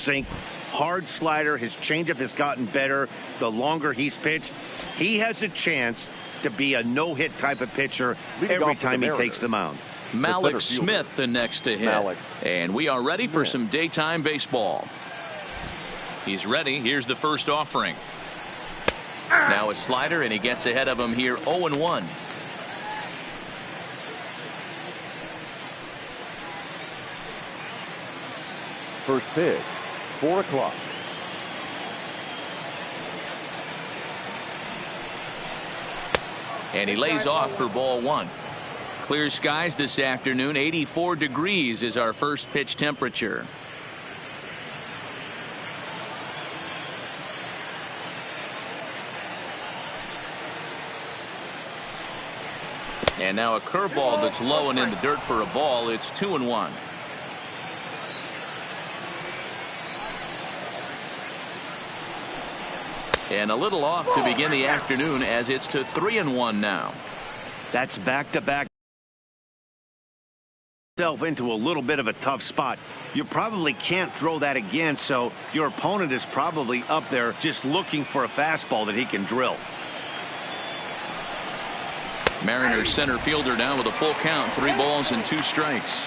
sink. Hard slider. His changeup has gotten better the longer he's pitched. He has a chance to be a no-hit type of pitcher every time he takes the mound. Malik Smith the next to hit. And we are ready for some daytime baseball. He's ready. Here's the first offering. Now a slider, and he gets ahead of him here, 0-1. First pitch, 4 o'clock. And he lays off for ball 1. Clear skies this afternoon. 84 degrees is our first pitch temperature. And now a curveball that's low and in the dirt for a ball. It's 2-1. And a little off to begin the afternoon as it's to 3-1 now. That's back-to-back. Into a little bit of a tough spot. You probably can't throw that again, so your opponent is probably up there just looking for a fastball that he can drill. Mariners center fielder down with a full count, 3 balls and 2 strikes.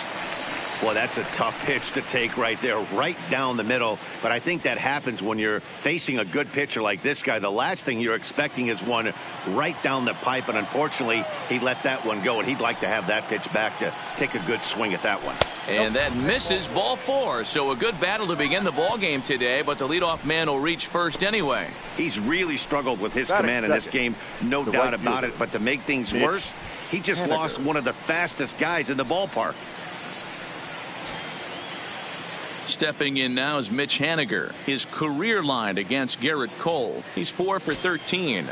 Well, that's a tough pitch to take right there, right down the middle. But I think that happens when you're facing a good pitcher like this guy. The last thing you're expecting is one right down the pipe, and unfortunately he let that one go, and he'd like to have that pitch back to take a good swing at that one. And that misses, ball 4. So a good battle to begin the ball game today, but the leadoff man will reach first anyway. He's really struggled with his command in this game, no doubt about it. But to make things worse, he just lost one of the fastest guys in the ballpark. Stepping in now is Mitch Haniger. His career line against Garrett Cole. He's 4 for 13.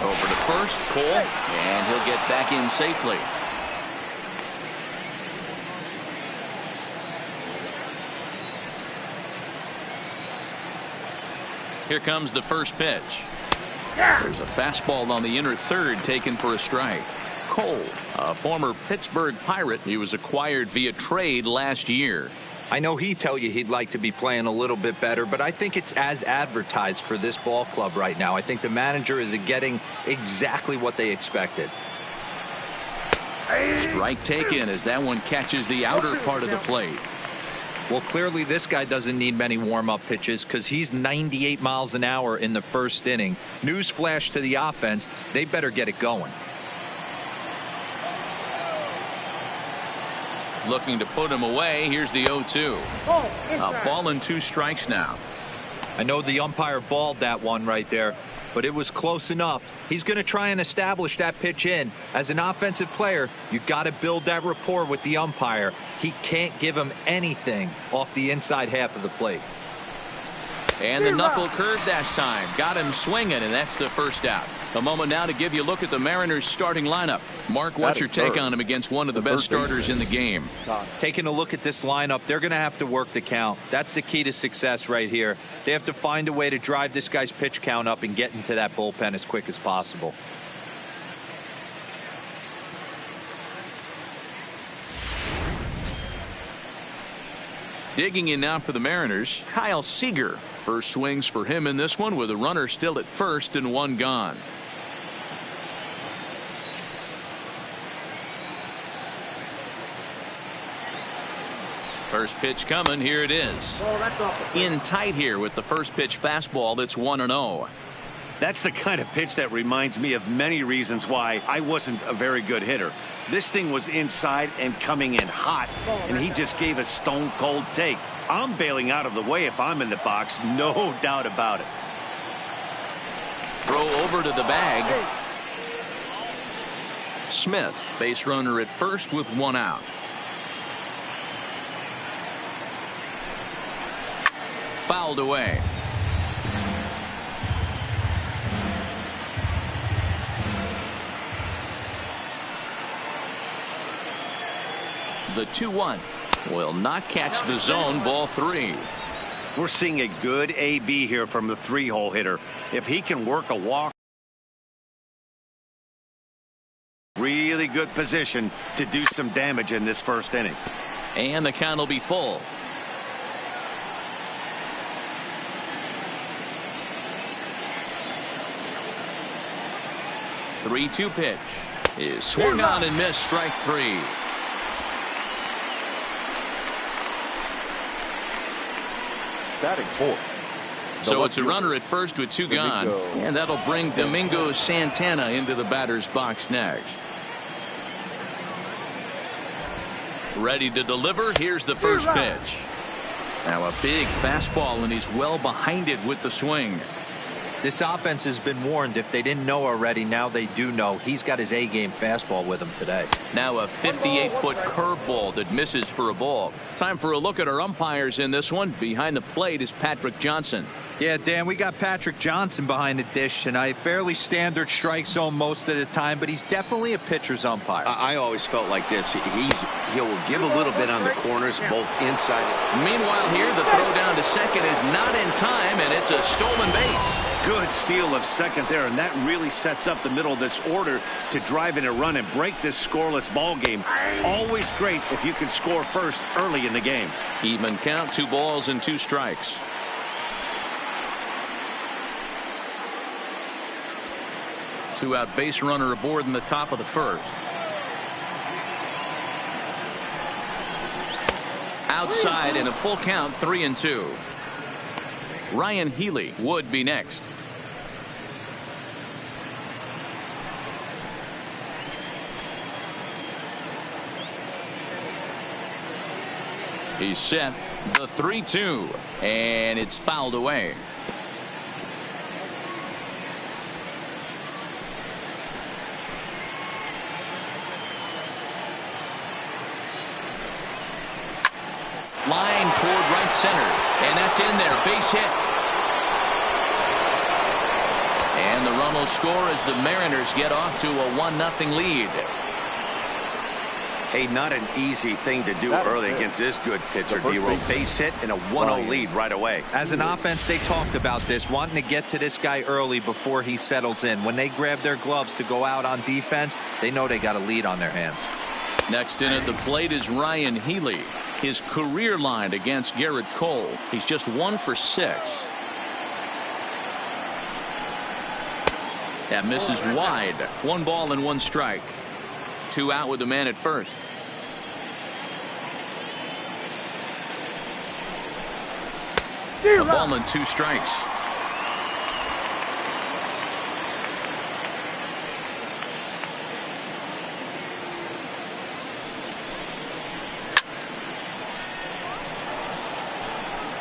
Over to first, Cole, and he'll get back in safely. Here comes the first pitch. There's a fastball on the inner third taken for a strike. Cole, a former Pittsburgh Pirate. He was acquired via trade last year. I know he'd tell you he'd like to be playing a little bit better, but I think it's as advertised for this ball club right now. I think the manager is getting exactly what they expected. Strike taken as that one catches the outer part of the plate. Well, clearly this guy doesn't need many warm-up pitches because he's 98 miles an hour in the first inning. Newsflash to the offense, they better get it going. Looking to put him away. Here's the 0-2. A ball and 2 strikes now. I know the umpire balled that one right there, but it was close enough. He's going to try and establish that pitch in. As an offensive player, you got to build that rapport with the umpire. He can't give him anything off the inside half of the plate. And the knuckle curve that time. Got him swinging, and that's the first out. A moment now to give you a look at the Mariners starting lineup. Mark, what's your take on him against one of the best starters in the game? Taking a look at this lineup, they're going to have to work the count. That's the key to success right here. They have to find a way to drive this guy's pitch count up and get into that bullpen as quick as possible. Digging in now for the Mariners, Kyle Seager. First swings for him in this one with a runner still at first and 1 gone. First pitch coming. Here it is. In tight here with the first pitch fastball that's 1-0. That's the kind of pitch that reminds me of many reasons why I wasn't a very good hitter. This thing was inside and coming in hot, and he just gave a stone cold take. I'm bailing out of the way if I'm in the box, no doubt about it. Throw over to the bag. Smith, base runner at first with 1 out. Fouled away. The 2-1 will not catch the zone. Ball 3. We're seeing a good AB here from the 3-hole hitter. If he can work a walk, really good position to do some damage in this first inning. And the count will be full. Three-two pitch is swung on and missed. Strike three. Batting fourth. So it's a runner at first with two gone, and that'll bring Domingo Santana into the batter's box next. Ready to deliver. Here's the first pitch. Now a big fastball, and he's well behind it with the swing. This offense has been warned. If they didn't know already, now they do know. He's got his A-game fastball with him today. Now a 58-foot curveball that misses for a ball. Time for a look at our umpires in this one. Behind the plate is Patrick Johnson. Yeah, Dan, we got Patrick Johnson behind the dish tonight. Fairly standard strike zone most of the time, but he's definitely a pitcher's umpire. I always felt like this. He'll give a little bit on the corners, both inside. Meanwhile here, the throw down to second is not in time, and it's a stolen base. Good steal of second there, and that really sets up the middle of this order to drive in a run and break this scoreless ball game. Always great if you can score first early in the game. Even count, 2 balls and 2 strikes. Two-out base runner aboard in the top of the first. Outside in a full count, 3-2. Ryan Healy would be next. He's set. The 3-2, and it's fouled away. Line toward right center, and that's in there. Base hit. And the run will score as the Mariners get off to a 1-0 lead. Hey, not an easy thing to do early against this good pitcher, D-Roll. Base hit and a 1-0 lead right away. As an offense, they talked about this, wanting to get to this guy early before he settles in. When they grab their gloves to go out on defense, they know they got a lead on their hands. Next in at the plate is Ryan Healy. His career line against Garrett Cole. He's just 1 for 6. That misses wide. 1 ball and 1 strike. 2 out with the man at first. A ball and 2 strikes.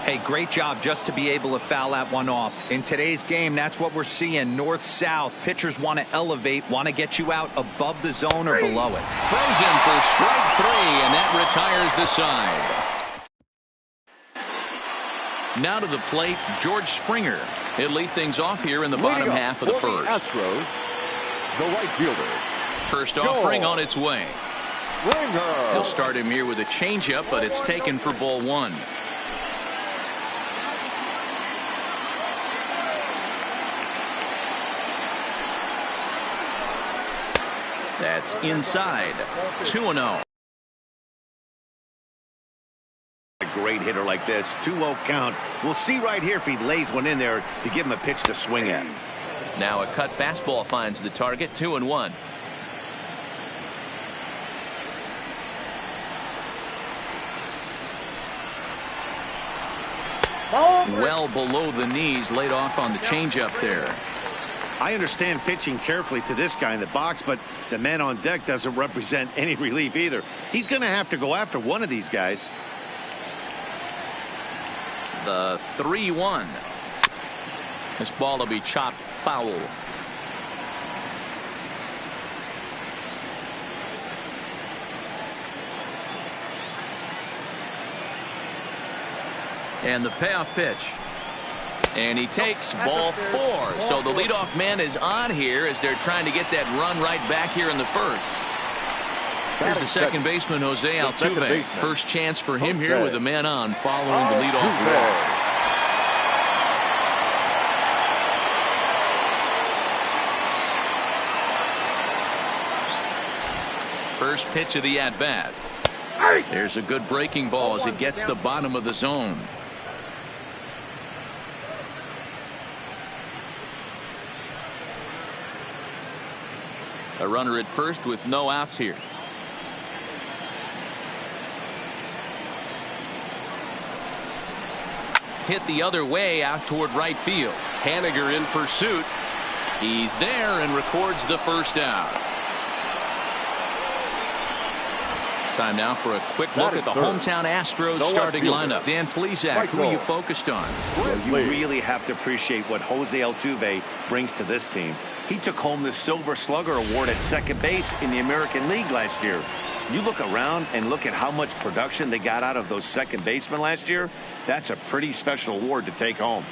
Hey, great job just to be able to foul that one off. In today's game, that's what we're seeing. North-south. Pitchers want to elevate, want to get you out above the zone or below it. Frozen for strike 3, and that retires the side. Now to the plate, George Springer. He'll lead things off here in the bottom half of the first. Astros, the right fielder. First offering on its way. Springer. He'll start him here with a changeup, but it's taken for ball 1. That's inside. 2-0. A great hitter like this. 2-0 count. We'll see right here if he lays one in there to give him a pitch to swing at. Now a cut fastball finds the target. 2-1. Well below the knees, laid off on the changeup there. I understand pitching carefully to this guy in the box, but the man on deck doesn't represent any relief either. He's going to have to go after one of these guys. The 3-1. This ball will be chopped foul. And the payoff pitch. And he takes ball 4. So the leadoff man is on here as they're trying to get that run right back here in the first. Here's the second baseman, Jose Altuve. First chance for him here with a man on following the leadoff walk. First pitch of the at-bat. There's a good breaking ball as it gets the bottom of the zone. A runner at first with no outs here. Hit the other way out toward right field. Haniger in pursuit. He's there and records the first out. Time now for a quick look at the hometown Astros starting lineup. Dan Plesac, who are you focused on? Well, you really have to appreciate what Jose Altuve brings to this team. He took home the Silver Slugger Award at second base in the American League last year. You look around and look at how much production they got out of those second basemen last year. That's a pretty special award to take home.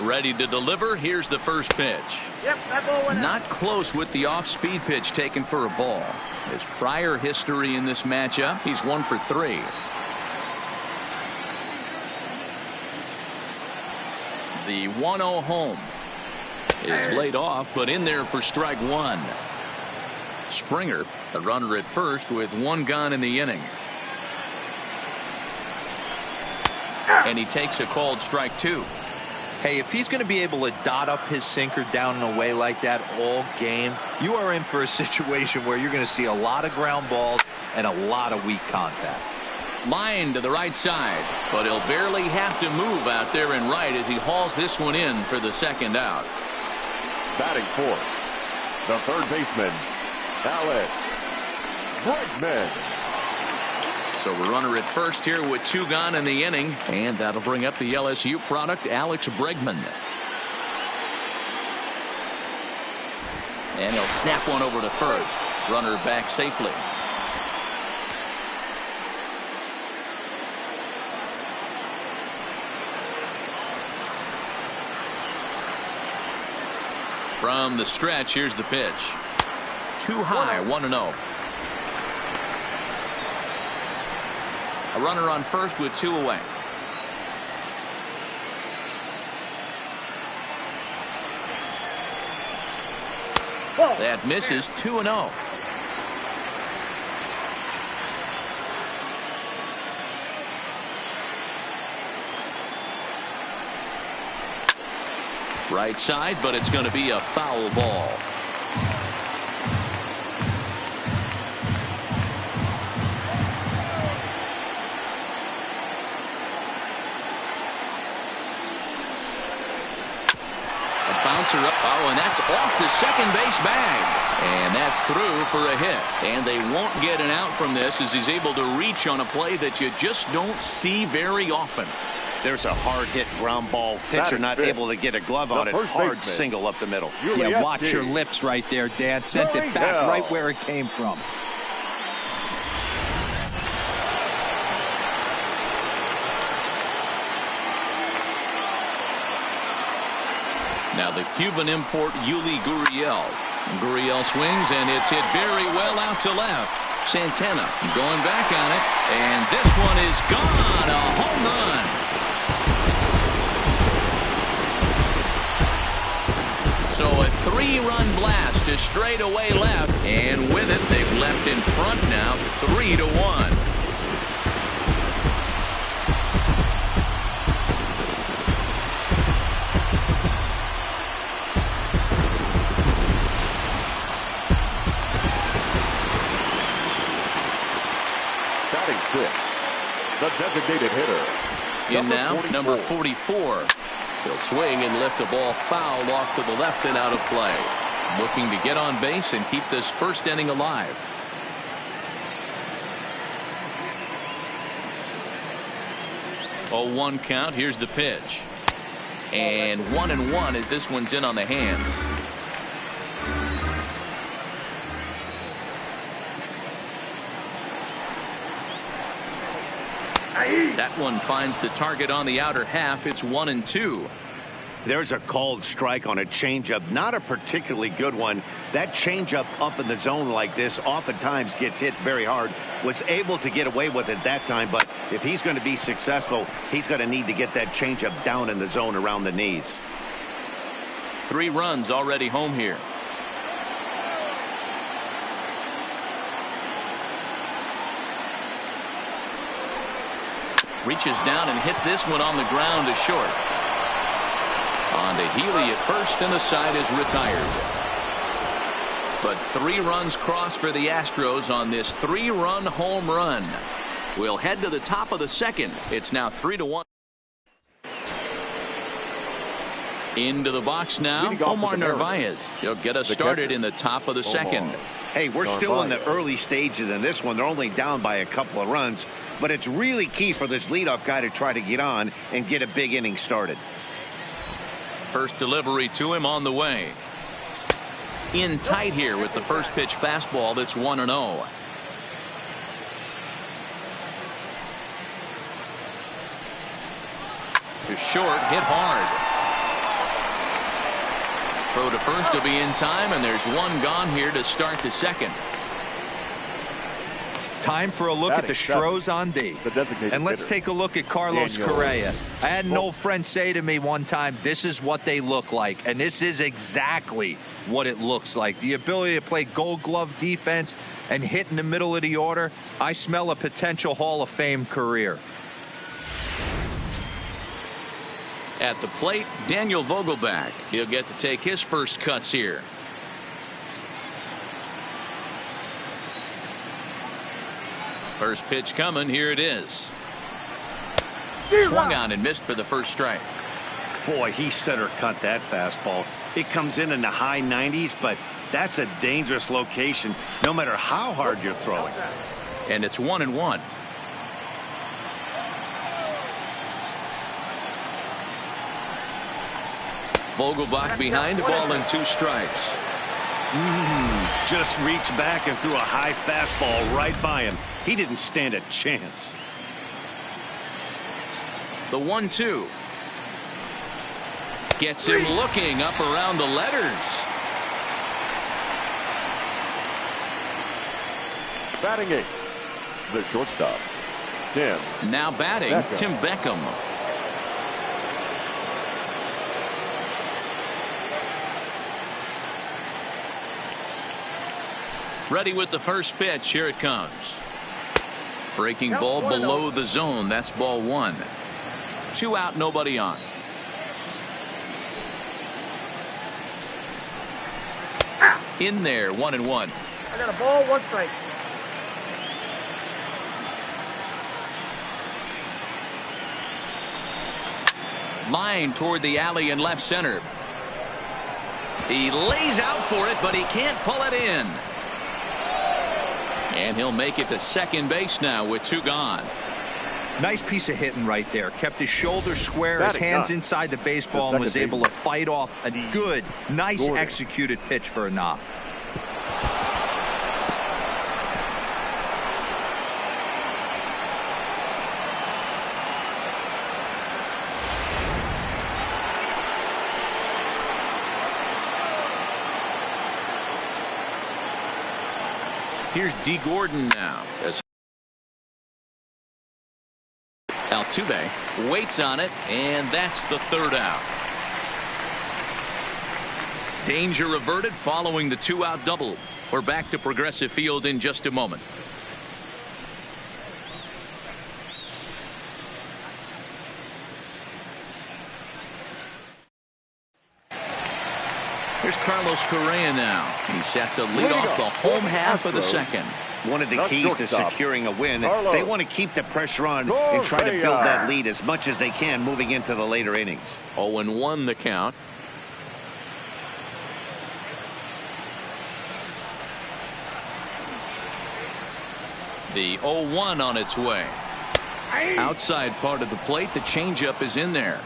Ready to deliver. Here's the first pitch. Yep, that ball went out. Not close with the off-speed pitch taken for a ball. His prior history in this matchup, he's 1 for 3. The 1-0 home is laid off, but in there for strike one. Springer, the runner at first with 1 gone in the inning. And he takes a called strike 2. Hey, if he's going to be able to dot up his sinker down and away like that all game, you are in for a situation where you're going to see a lot of ground balls and a lot of weak contact. Line to the right side, but he'll barely have to move out there in right as he hauls this one in for the second out. Batting fourth, the third baseman, Alex Bregman. So a runner at first here with 2 gone in the inning, and that'll bring up the LSU product, Alex Bregman. And he'll snap one over to first. Runner back safely. From the stretch, here's the pitch. Too high, 1-0. A runner on first with 2 away. That misses. 2-0. Right side, but it's going to be a foul ball. Bouncer up. Oh, and that's off the second base bag. And that's through for a hit. And they won't get an out from this as he's able to reach on a play that you just don't see very often. There's a hard hit ground ball. Pitcher not able to get a glove on it. Hard single up the middle. Yeah, watch your lips right there, Dan. Sent it back right where it came from. Now the Cuban import Yuli Gurriel. Gurriel swings and it's hit very well out to left. Santana going back on it, and this one is gone. A home run. So a 3-run blast to straightaway left, and with it they've left in front now 3-1. The designated hitter. In now, number 44. He'll swing and lift the ball foul off to the left and out of play. Looking to get on base and keep this first inning alive. Oh, 1 count. Here's the pitch. And 1-1 as this one's in on the hands. That one finds the target on the outer half. It's 1-2. There's a called strike on a changeup. Not a particularly good one. That changeup up in the zone like this oftentimes gets hit very hard. Was able to get away with it that time, but if he's going to be successful, he's going to need to get that changeup down in the zone around the knees. 3 runs already home here. Reaches down and hits this one on the ground to short. On to Healy at first, and the side is retired. But 3 runs crossed for the Astros on this 3-run home run. We'll head to the top of the second. It's now 3-1. Into the box now, Omar Narvaez. He'll get us started in the top of the second. Hey, we're still in the early stages in this one. They're only down by a couple of runs, but it's really key for this leadoff guy to try to get on and get a big inning started. First delivery to him on the way. In tight here with the first pitch fastball that's 1-0. To short, hit hard. Throw to first will be in time, and there's one gone here to start the second. Time for a look at the Astros on D. And let's take a look at Carlos Correa. I had an old friend say to me one time, this is what they look like. And this is exactly what it looks like. The ability to play Gold Glove defense and hit in the middle of the order. I smell a potential Hall of Fame career. At the plate, Daniel Vogelbach. He'll get to take his first cuts here. First pitch coming. Here it is. Swung on and missed for the first strike. Boy, he center cut that fastball. It comes in the high 90s, but that's a dangerous location no matter how hard you're throwing. And it's 1-1. Vogelbach behind, ball and 2 strikes. Just reached back and threw a high fastball right by him. He didn't stand a chance. The 1-2. Gets him looking up around the letters. Batting 8th, the shortstop, Tim. Now batting, Beckham. Tim Beckham. Ready with the first pitch. Here it comes. Breaking ball below the zone. That's ball 1. 2 out, nobody on. In there, 1-1. I got a ball, 1 strike. Line toward the alley in left center. He lays out for it, but he can't pull it in. And he'll make it to second base now with 2 gone. Nice piece of hitting right there. Kept his shoulders square, his hands inside the baseball, and was able to fight off a good, nice executed pitch for a knock. Here's D. Gordon now. As Altuve waits on it, and that's the 3rd out. Danger averted following the 2-out double. We're back to Progressive Field in just a moment. Here's Carlos Correa now. He's set to lead off the home half of the second. One of the keys to securing a win, they want to keep the pressure on and try to build that lead as much as they can moving into the later innings. 0-1 the count. The 0-1 on its way. Outside part of the plate, the changeup is in there.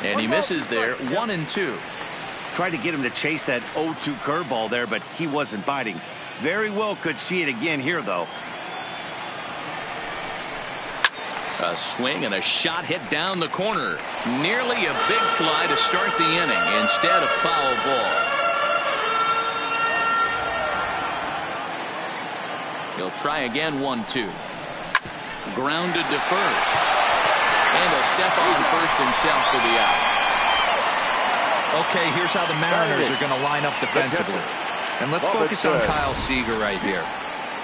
And he misses there. 1-2. Tried to get him to chase that 0-2 curveball there, but he wasn't biting. Very well could see it again here, though. A swing and a shot hit down the corner. Nearly a big fly to start the inning. Instead, a foul ball. He'll try again. 1-2. Grounded to first. And a step on first himself for the out. Okay, here's how the Mariners are going to line up defensively. And let's focus on Kyle Seager right here.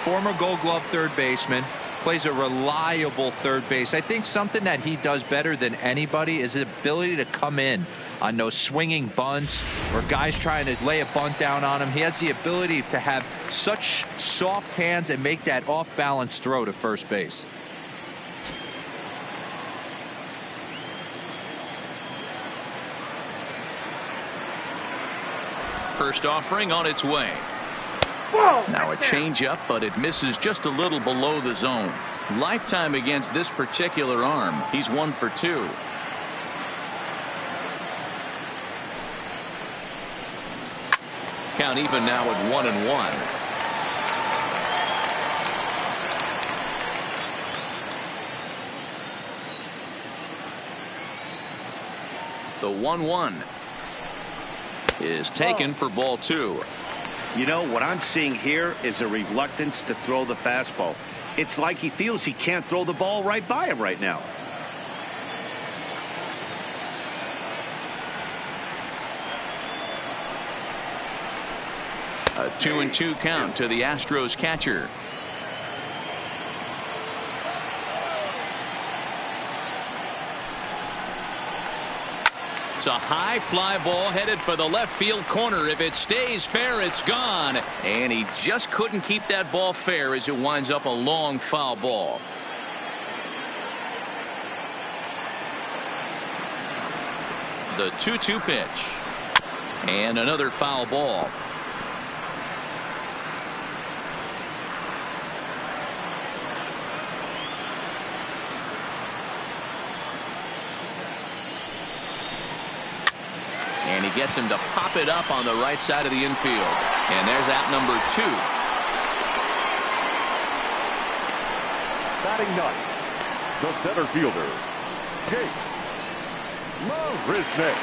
Former Gold Glove third baseman, plays a reliable third base. I think something that he does better than anybody is his ability to come in on those swinging bunts or guys trying to lay a bunt down on him. He has the ability to have such soft hands and make that off-balance throw to first base. First offering on its way. Now a changeup, but it misses just a little below the zone. Lifetime against this particular arm. He's 1 for 2. Count even now at 1-1. The 1-1 is taken for ball 2. You know, what I'm seeing here is a reluctance to throw the fastball. It's like he feels he can't throw the ball right by him right now. A 2-2 count to the Astros catcher. It's a high fly ball headed for the left field corner. If it stays fair, it's gone. And he just couldn't keep that ball fair as it winds up a long foul ball. The 2-2 pitch. And another foul ball. And he gets him to pop it up on the right side of the infield. And there's out number 2. Batting ninth, the center fielder, Jake Marisnick.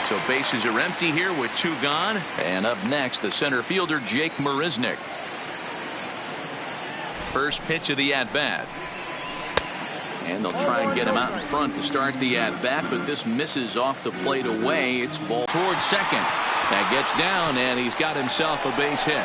So bases are empty here with 2 gone. And up next, the center fielder, Jake Marisnick. First pitch of the at-bat. And they'll try and get him out in front to start the at-bat, but this misses off the plate away. It's ball towards second. That gets down, and he's got himself a base hit.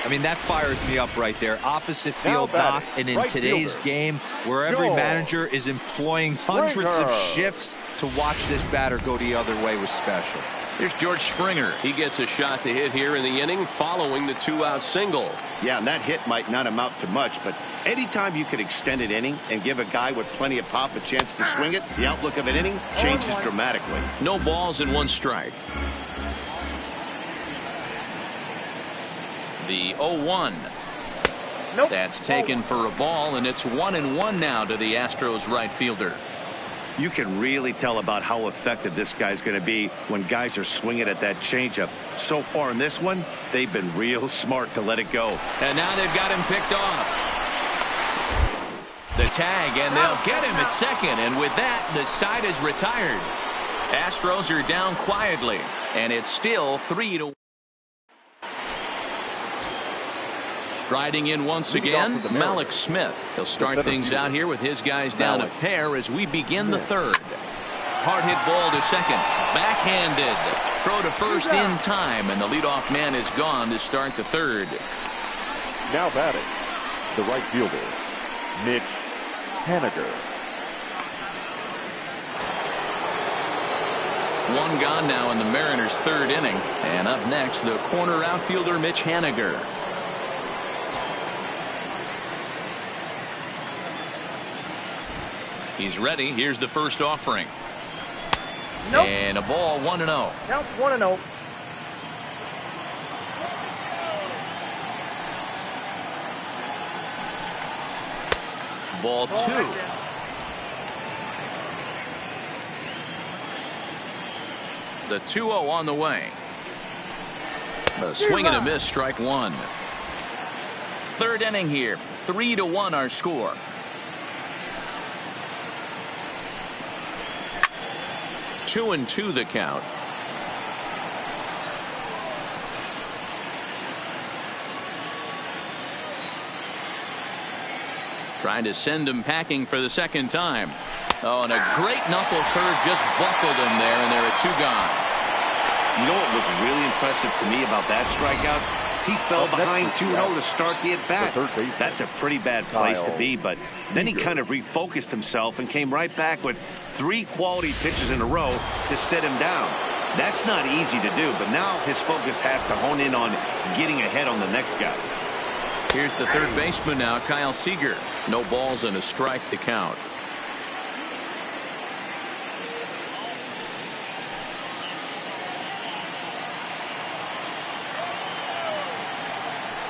I mean, that fires me up right there. Opposite field knock, and in today's game, where every manager is employing hundreds of shifts, to watch this batter go the other way was special. Here's George Springer. He gets a shot to hit here in the inning following the 2-out single. Yeah, and that hit might not amount to much, but anytime you can extend an inning and give a guy with plenty of pop a chance to swing it, the outlook of an inning changes dramatically. No balls and 1 strike. The 0-1. Nope. That's taken for a ball, and it's 1-1 now to the Astros right fielder. You can really tell about how effective this guy's going to be when guys are swinging at that changeup. So far in this one, they've been real smart to let it go. And now they've got him picked off. The tag, and they'll get him at second. And with that, the side is retired. Astros are down quietly, and it's still 3-1. Striding in once again, Malik Smith. He'll start things out here with his guys down a pair as we begin the third. Hard hit ball to second. Backhanded. Throw to first in time, and the leadoff man is gone to start the third. Now batting, the right fielder, Mitch Haniger. 1 gone now in the Mariners' third inning. And up next, the corner outfielder, Mitch Haniger. He's ready. Here's the first offering. Nope. And a ball, 1-0. Count 1-0. Ball 2. The 2-0 on the way. A swing and a miss, strike 1. Third inning here. 3-1 our score. 2-2 the count. Trying to send him packing for the second time. Oh, and a great knuckle curve just buckled him there, and there are 2 gone. You know what was really impressive to me about that strikeout? He fell behind 2-0 to start the at-bat. That's a pretty bad place to be, but then he kind of refocused himself and came right back with 3 quality pitches in a row to sit him down. That's not easy to do, but now his focus has to hone in on getting ahead on the next guy. Here's the third baseman now, Kyle Seager. No balls and a strike to count.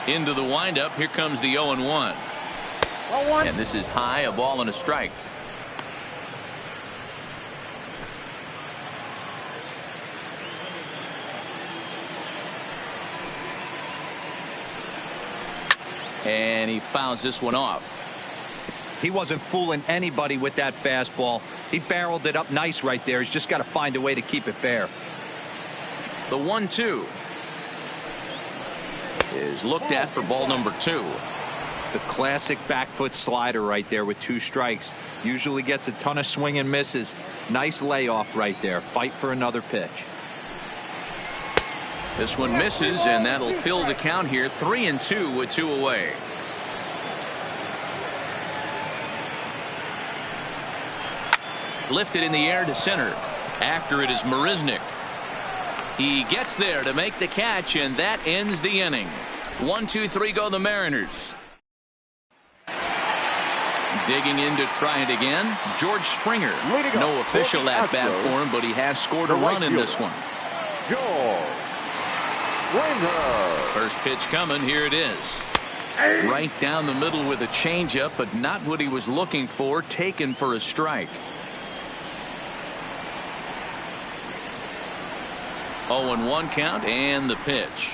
Into the windup. Here comes the 0-1. And this is high, a ball and a strike. And he fouls this one off. He wasn't fooling anybody with that fastball. He barreled it up nice right there. He's just got to find a way to keep it fair. The 1-2 is looked at for ball number 2. The classic back foot slider right there with 2 strikes. Usually gets a ton of swing and misses. Nice layoff right there. Fight for another pitch. This one misses, and that'll fill the count here. 3-2 with 2 away. Lifted in the air to center. After it is Marisnick. He gets there to make the catch, and that ends the inning. 1-2-3 go the Mariners. Digging in to try it again, George Springer. No official at bat for him, but he has scored a run in this one. George Springer. First pitch coming. Here it is. Right down the middle with a changeup, but not what he was looking for. Taken for a strike. 0-1 count and the pitch.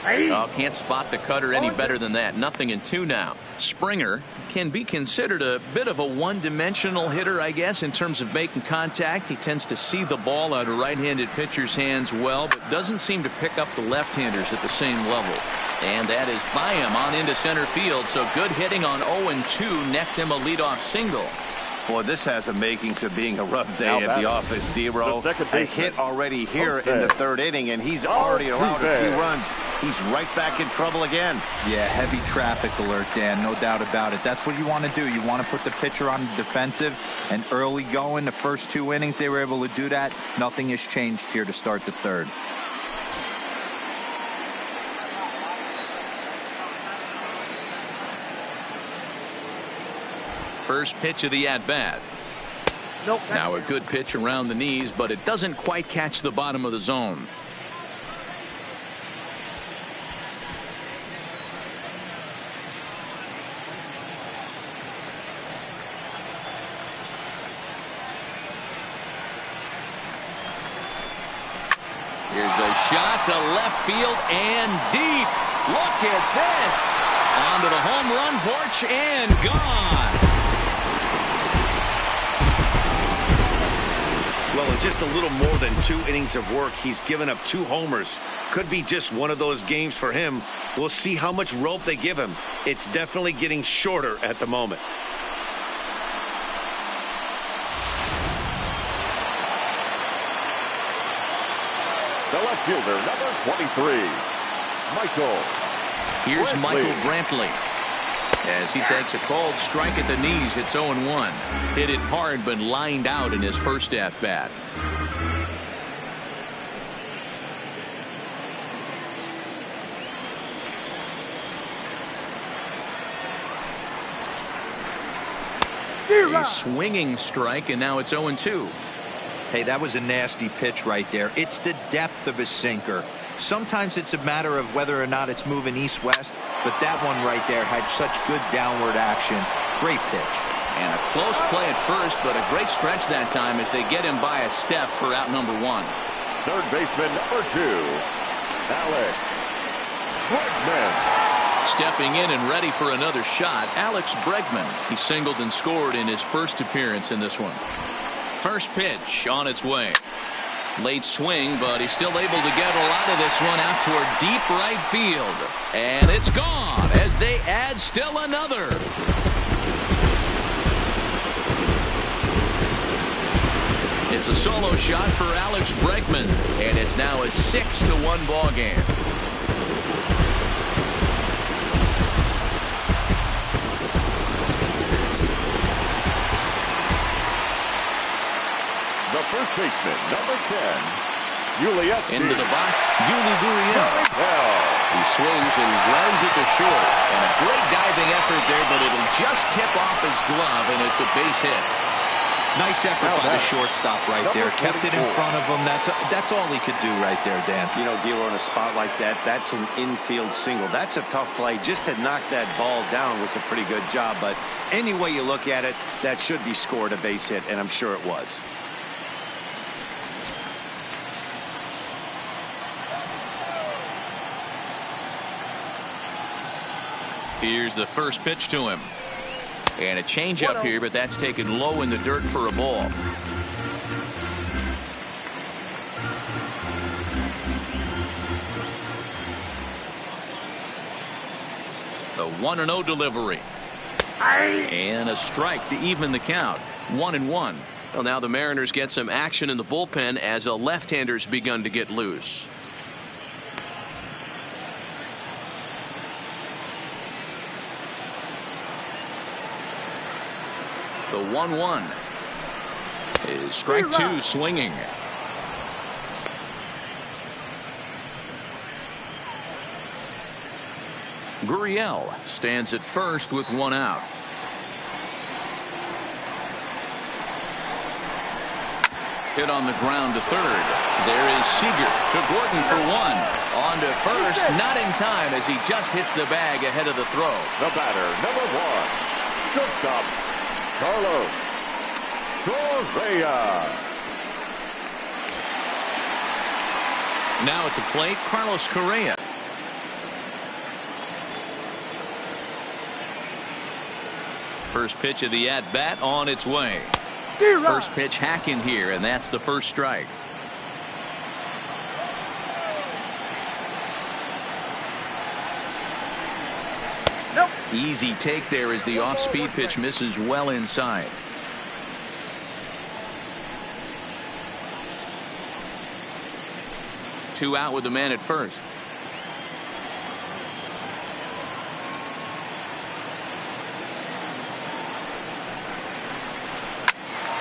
Oh, can't spot the cutter any better than that. 0-2 now. Springer can be considered a bit of a one-dimensional hitter, I guess, in terms of making contact. He tends to see the ball out of right-handed pitchers' hands well, but doesn't seem to pick up the left-handers at the same level. And that is by him on into center field. So good hitting on 0-2 nets him a leadoff single. Boy, this has the makings of being a rough day at the office, D-Row. A hit already here in the 3rd inning, and he's already allowed a few runs. He's right back in trouble again. Yeah, heavy traffic alert, Dan. No doubt about it. That's what you want to do. You want to put the pitcher on the defensive, and early going, the first 2 innings, they were able to do that. Nothing has changed here to start the 3rd. First pitch of the at-bat. Now a good pitch around the knees, but it doesn't quite catch the bottom of the zone. Here's a shot to left field and deep. Look at this. Onto the home run porch and gone. Well, in just a little more than 2 innings of work, he's given up 2 homers. Could be just one of those games for him. We'll see how much rope they give him. It's definitely getting shorter at the moment. The left fielder, number 23, Michael. Here's Michael Brantley. As he takes a called strike at the knees, it's 0-1. Hit it hard, but lined out in his first at-bat. A swinging strike, and now it's 0-2. Hey, that was a nasty pitch right there. It's the depth of his sinker. Sometimes it's a matter of whether or not it's moving east-west, but that one right there had such good downward action. Great pitch. And a close play at first, but a great stretch that time as they get him by a step for out number 1. Third baseman, number 2, Alex Bregman. Stepping in and ready for another shot, Alex Bregman. He singled and scored in his first appearance in this one. First pitch on its way. Late swing, but he's still able to get a lot of this one out toward deep right field. And it's gone as they add still another. It's a solo shot for Alex Bregman, and it's now a 6-1 ball game. The first baseman, number 10, Julius. Into the box, Yuli Gurriel. He swings and grounds it to short. And a great diving effort there, but it'll just tip off his glove, and it's a base hit. Nice effort by the shortstop right there. Kept it in front of him. That's all he could do right there, Dan. You know, Gilo, in a spot like that, that's an infield single. That's a tough play. Just to knock that ball down was a pretty good job. But any way you look at it, that should be scored a base hit, and I'm sure it was. Here's the first pitch to him. And a changeup here, but that's taken low in the dirt for a ball. The 1-0 delivery. And a strike to even the count. 1-1. Well, now the Mariners get some action in the bullpen as a left-hander's begun to get loose. The 1-1 is strike two, swinging. Gurriel stands at first with one out. Hit on the ground to third. There is Seager to Gordon for one. On to first, not in time as he just hits the bag ahead of the throw. The batter, number 1, shortstop, Carlos Correa. Now at the plate, Carlos Correa. First pitch of the at-bat on its way. First pitch hack in here, and that's the first strike. Nope. Easy take there as the off-speed pitch misses well inside. Two out with the man at first.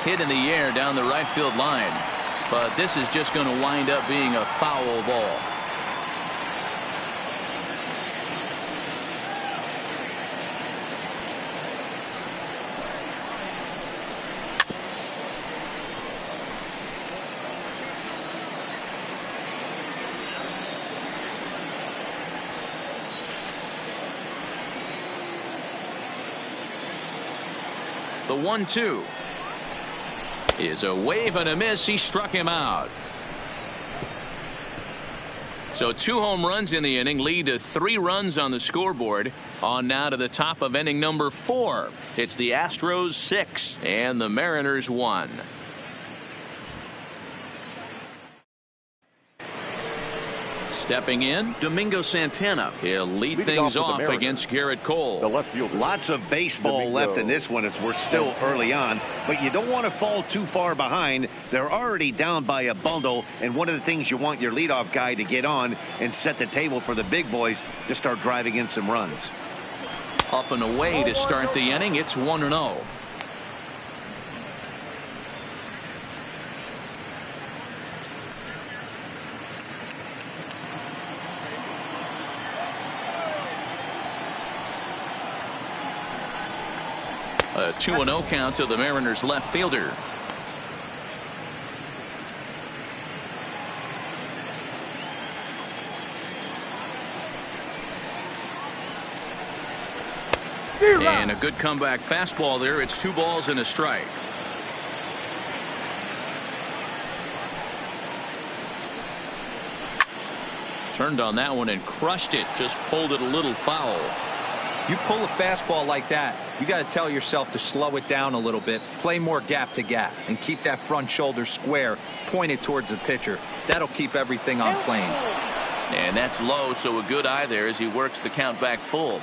Hit in the air down the right field line, but this is just going to wind up being a foul ball. The 1-2 is a wave and a miss. He struck him out. So 2 home runs in the inning lead to 3 runs on the scoreboard. On now to the top of inning number 4. It's the Astros 6 and the Mariners 1. Stepping in, Domingo Santana. He'll lead things off against Garrett Cole. The left fielder. Lots of baseball left in this one as we're still early on, but you don't want to fall too far behind. They're already down by a bundle, and one of the things you want your leadoff guy to get on and set the table for the big boys to start driving in some runs. Up and away to start the inning. It's 1-0. A 2-0 count to the Mariners left fielder. And a good comeback fastball there. It's 2 balls and a strike. Turned on that one and crushed it. Just pulled it a little foul. You pull a fastball like that, you got to tell yourself to slow it down a little bit, play more gap to gap, and keep that front shoulder square pointed towards the pitcher. That'll keep everything on plane. And that's low, so a good eye there as he works the count back full.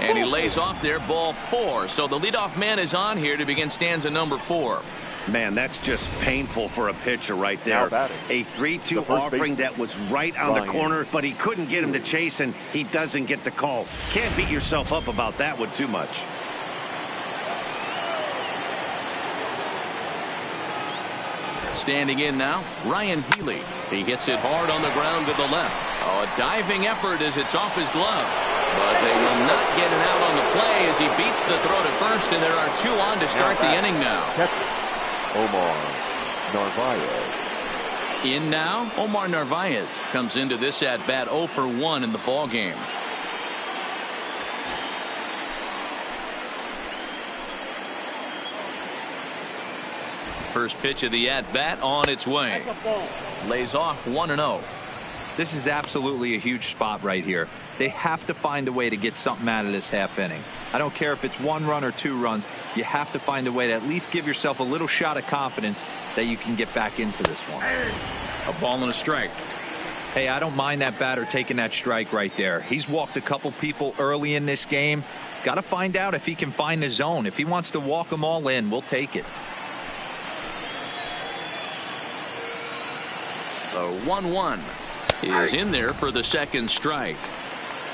And he lays off there, ball 4. So the leadoff man is on here to begin stanza number 4. Man, that's just painful for a pitcher right there. A 3-2 offering that was right on the corner, but he couldn't get him to chase, and he doesn't get the call. Can't beat yourself up about that one too much. Standing in now, Ryan Healy. He hits it hard on the ground to the left. Oh, a diving effort as it's off his glove. But they will not get it out on the play as he beats the throw to first, and there are 2 on to start the inning now. Omar Narvaez. In now, Omar Narvaez comes into this at bat 0 for 1 in the ball game. First pitch of the at bat on its way. Lays off 1-0. This is absolutely a huge spot right here. They have to find a way to get something out of this half inning. I don't care if it's 1 run or 2 runs. You have to find a way to at least give yourself a little shot of confidence that you can get back into this one. A ball and a strike. Hey, I don't mind that batter taking that strike right there. He's walked a couple people early in this game. Got to find out if he can find the zone. If he wants to walk them all in, we'll take it. The 1-1 is in there for the second strike.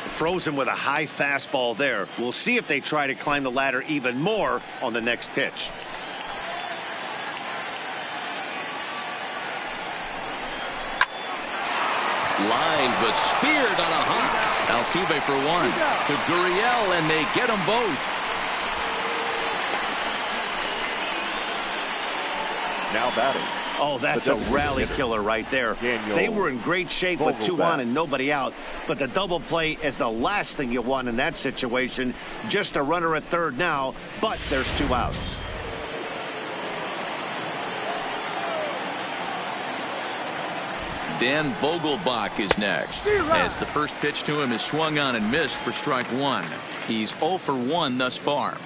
Frozen with a high fastball there. We'll see if they try to climb the ladder even more on the next pitch. Line but speared on a hop. Altuve for 1 to Gurriel, and they get them both. Now batting. Oh, that's a rally killer right there. They were in great shape with 2 on and nobody out, but the double play is the last thing you want in that situation. Just a runner at third now, but there's 2 outs. Dan Vogelbach is next, as the first pitch to him is swung on and missed for strike 1. He's 0 for 1 thus far.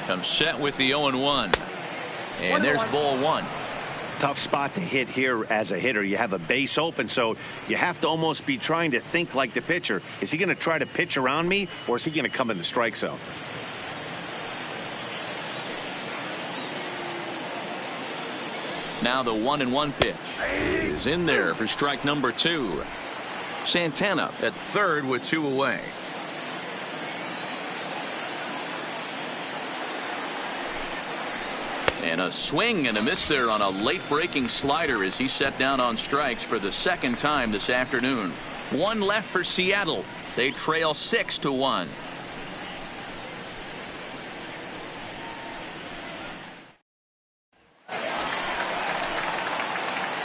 Comes set with the 0-1. And there's ball 1. Tough spot to hit here as a hitter. You have a base open, so you have to almost be trying to think like the pitcher. Is he going to try to pitch around me, or is he going to come in the strike zone? Now the 1-1 pitch is in there for strike number 2. Santana at third with 2 away. And a swing and a miss there on a late breaking slider as he set down on strikes for the second time this afternoon. 1 left for Seattle. They trail 6-1.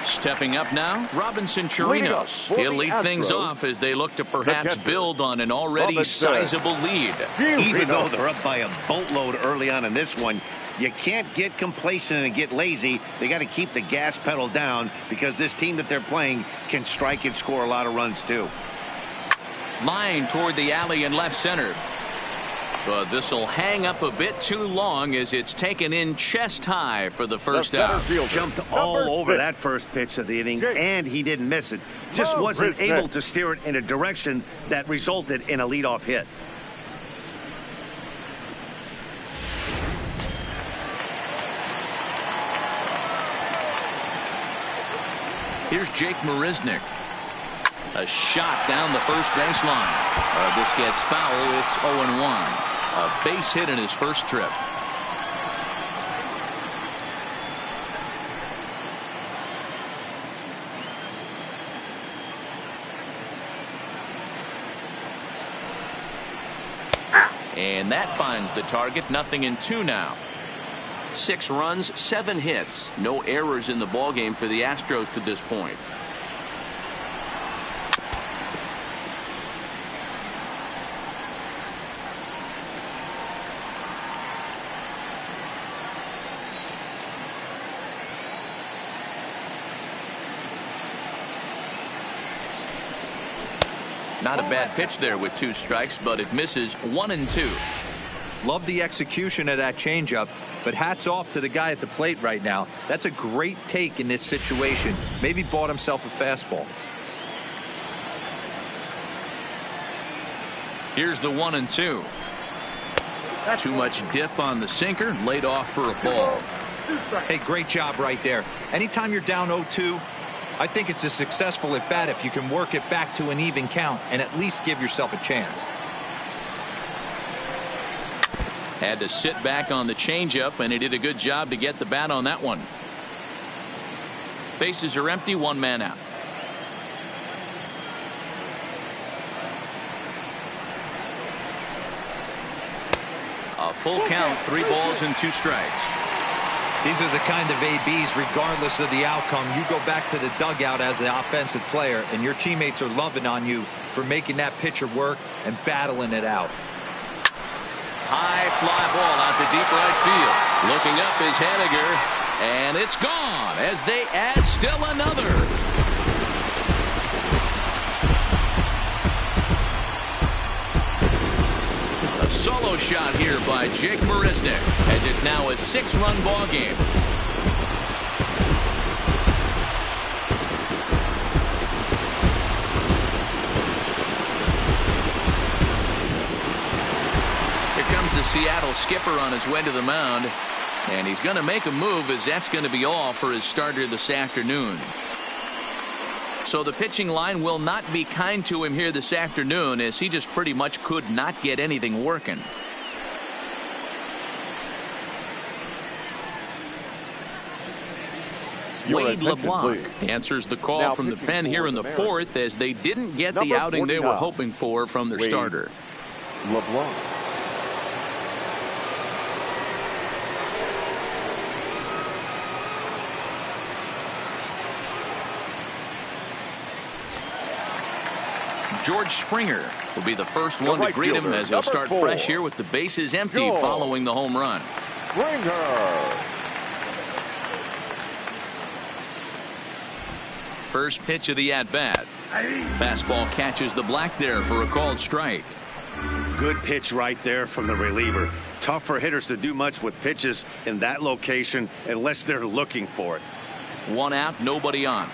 Stepping up now, Robinson Chirinos. He'll lead things off as they look to perhaps build on an already sizable lead. Even though they're up by a boatload early on in this one, you can't get complacent and get lazy. They got to keep the gas pedal down because this team that they're playing can strike and score a lot of runs too. Line toward the alley in left center. But this will hang up a bit too long as it's taken in chest high for the first out. Jumped all over that first pitch of the inning, and he didn't miss it. Just wasn't able to steer it in a direction that resulted in a leadoff hit. Here's Jake Marisnick. A shot down the first baseline. This gets foul. It's 0-1. A base hit in his first trip. And that finds the target. 0-2 now. 6 runs, 7 hits. No errors in the ballgame for the Astros to this point. Not a bad pitch there with 2 strikes, but it misses 1-2. Love the execution of that changeup, But hats off to the guy at the plate right now. That's a great take in this situation. Maybe bought himself a fastball. Here's the 1-2. Too much dip on the sinker, laid off for a ball. Hey, great job right there. Anytime you're down 0-2, I think it's a successful at bat if you can work it back to an even count and at least give yourself a chance. Had to sit back on the changeup, and he did a good job to get the bat on that one. Bases are empty, one man out. A full count, 3 balls and 2 strikes. These are the kind of ABs, regardless of the outcome. You go back to the dugout as an offensive player, and your teammates are loving on you for making that pitcher work and battling it out. High fly ball out to deep right field. Looking up is Haniger, and it's gone as they add still another. A solo shot here by Jake Marisnick as it's now a 6-run ball game. The Seattle skipper on his way to the mound, and he's going to make a move, as that's going to be all for his starter this afternoon. So the pitching line will not be kind to him here this afternoon, as he just pretty much could not get anything working. Wade LeBlanc answers the call from the pen here in the 4th, as they didn't get the outing they were hoping for from their starter. LeBlanc. George Springer will be the first one to greet him, as he'll start fresh here with the bases empty following the home run. Springer. First pitch of the at-bat. Fastball catches the black there for a called strike. Good pitch right there from the reliever. Tough for hitters to do much with pitches in that location unless they're looking for it. 1 out, nobody on.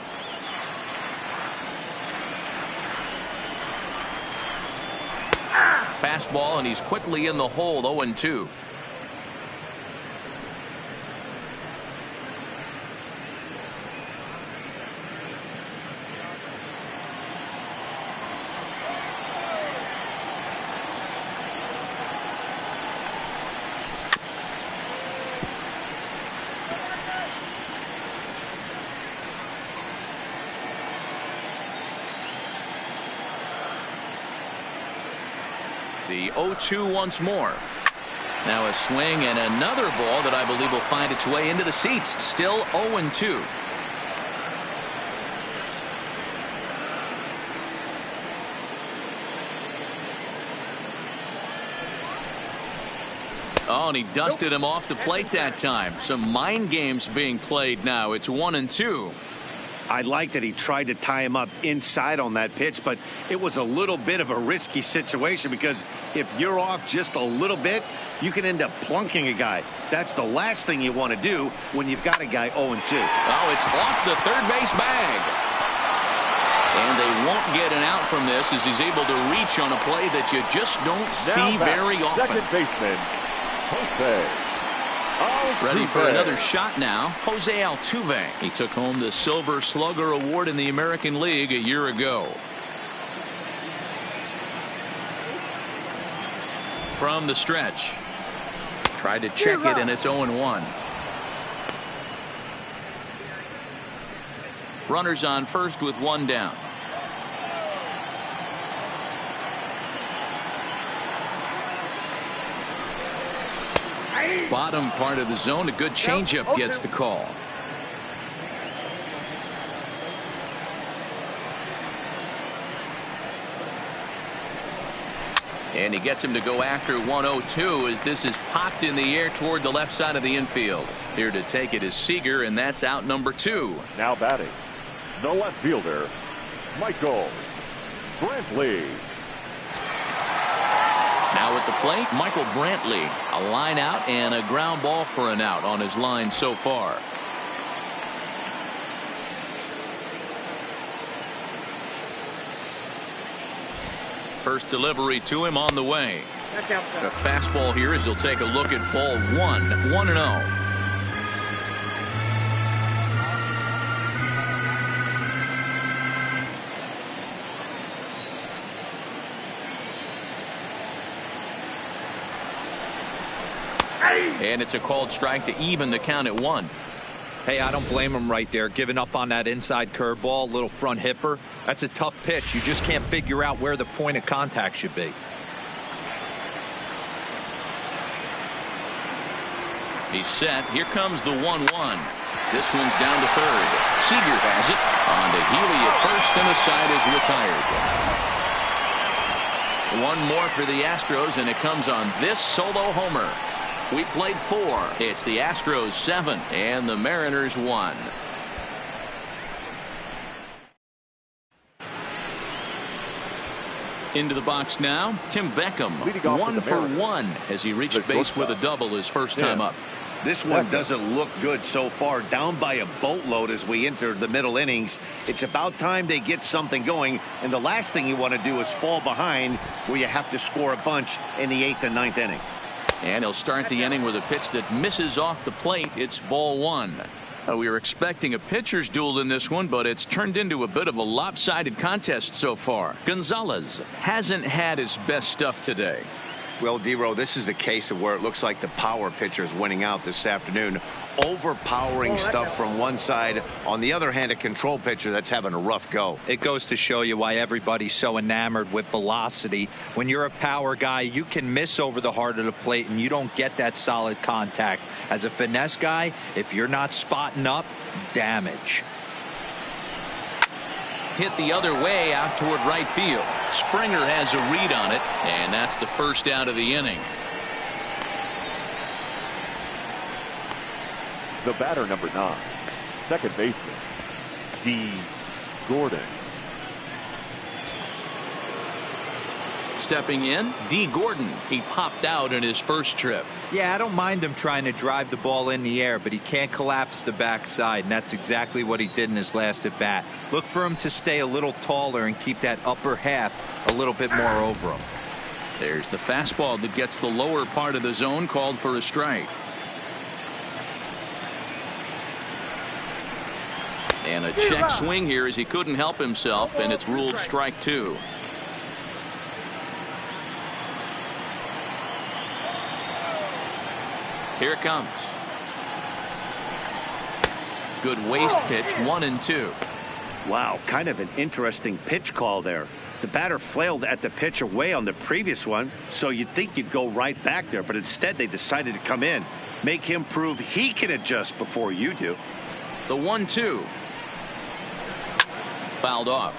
Fastball, and he's quickly in the hole. 0-2. The 0-2 once more. Now a swing and another ball that I believe will find its way into the seats. Still 0-2. Oh, and he dusted him off the plate that time. Some mind games being played now. It's 1-2. I like that he tried to tie him up inside on that pitch, but it was a little bit of a risky situation, because if you're off just a little bit, you can end up plunking a guy. That's the last thing you want to do when you've got a guy 0-2. Oh, it's off the third base bag. And they won't get an out from this, as he's able to reach on a play that you just don't see very often. Second baseman, Jose. Ready for another shot now. Jose Altuve. He took home the Silver Slugger Award in the American League a year ago. From the stretch. Tried to check it, and it's 0-1. Runners on first with 1 down. Bottom part of the zone. A good changeup gets the call. And he gets him to go after 1-0-2, as this is popped in the air toward the left side of the infield. Here to take it is Seager, and that's out number 2. Now batting, the left fielder, Michael Brantley. Now at the plate, Michael Brantley. A line out and a ground ball for an out on his line so far. First delivery to him on the way. The fastball here as he'll take a look at ball 1-0. And it's a called strike to even the count at 1. Hey, I don't blame him right there, giving up on that inside curveball, little front hipper. That's a tough pitch. You just can't figure out where the point of contact should be. He's set. Here comes the 1-1. This one's down to third. Seager has it. On to Healy at first, and the side is retired. One more for the Astros, and it comes on this solo homer. We played 4. It's the Astros 7 and the Mariners 1. Into the box now, Tim Beckham, 1 for 1 as he reached base with a double his first time up. This one doesn't look good so far, down by a boatload as we enter the middle innings. It's about time they get something going, and the last thing you want to do is fall behind where you have to score a bunch in the 8th and 9th inning. And he'll start the inning with a pitch that misses off the plate. It's ball 1. We were expecting a pitcher's duel in this one, but it's turned into a bit of a lopsided contest so far. Gonzalez hasn't had his best stuff today. Well, D-Row, this is the case of where it looks like the power pitcher is winning out this afternoon. Overpowering stuff from one side. On the other hand, a control pitcher that's having a rough go. It goes to show you why everybody's so enamored with velocity. When you're a power guy, you can miss over the heart of the plate and you don't get that solid contact. As a finesse guy, if you're not spotting up, damage. Hit the other way out toward right field. Springer has a read on it, and that's the first out of the inning. The batter, number 9, second baseman, D. Gordon. Stepping in, D. Gordon. He popped out in his first trip. Yeah, I don't mind him trying to drive the ball in the air, but he can't collapse the backside, and that's exactly what he did in his last at bat. Look for him to stay a little taller and keep that upper half a little bit more over him. There's the fastball that gets the lower part of the zone, called for a strike. And a check swing here as he couldn't help himself, and it's ruled strike 2. Here it comes. Good waist pitch, 1-2. Wow, kind of an interesting pitch call there. The batter flailed at the pitch away on the previous one, so you'd think you'd go right back there, but instead they decided to come in, make him prove he can adjust before you do. The 1-2. Fouled off.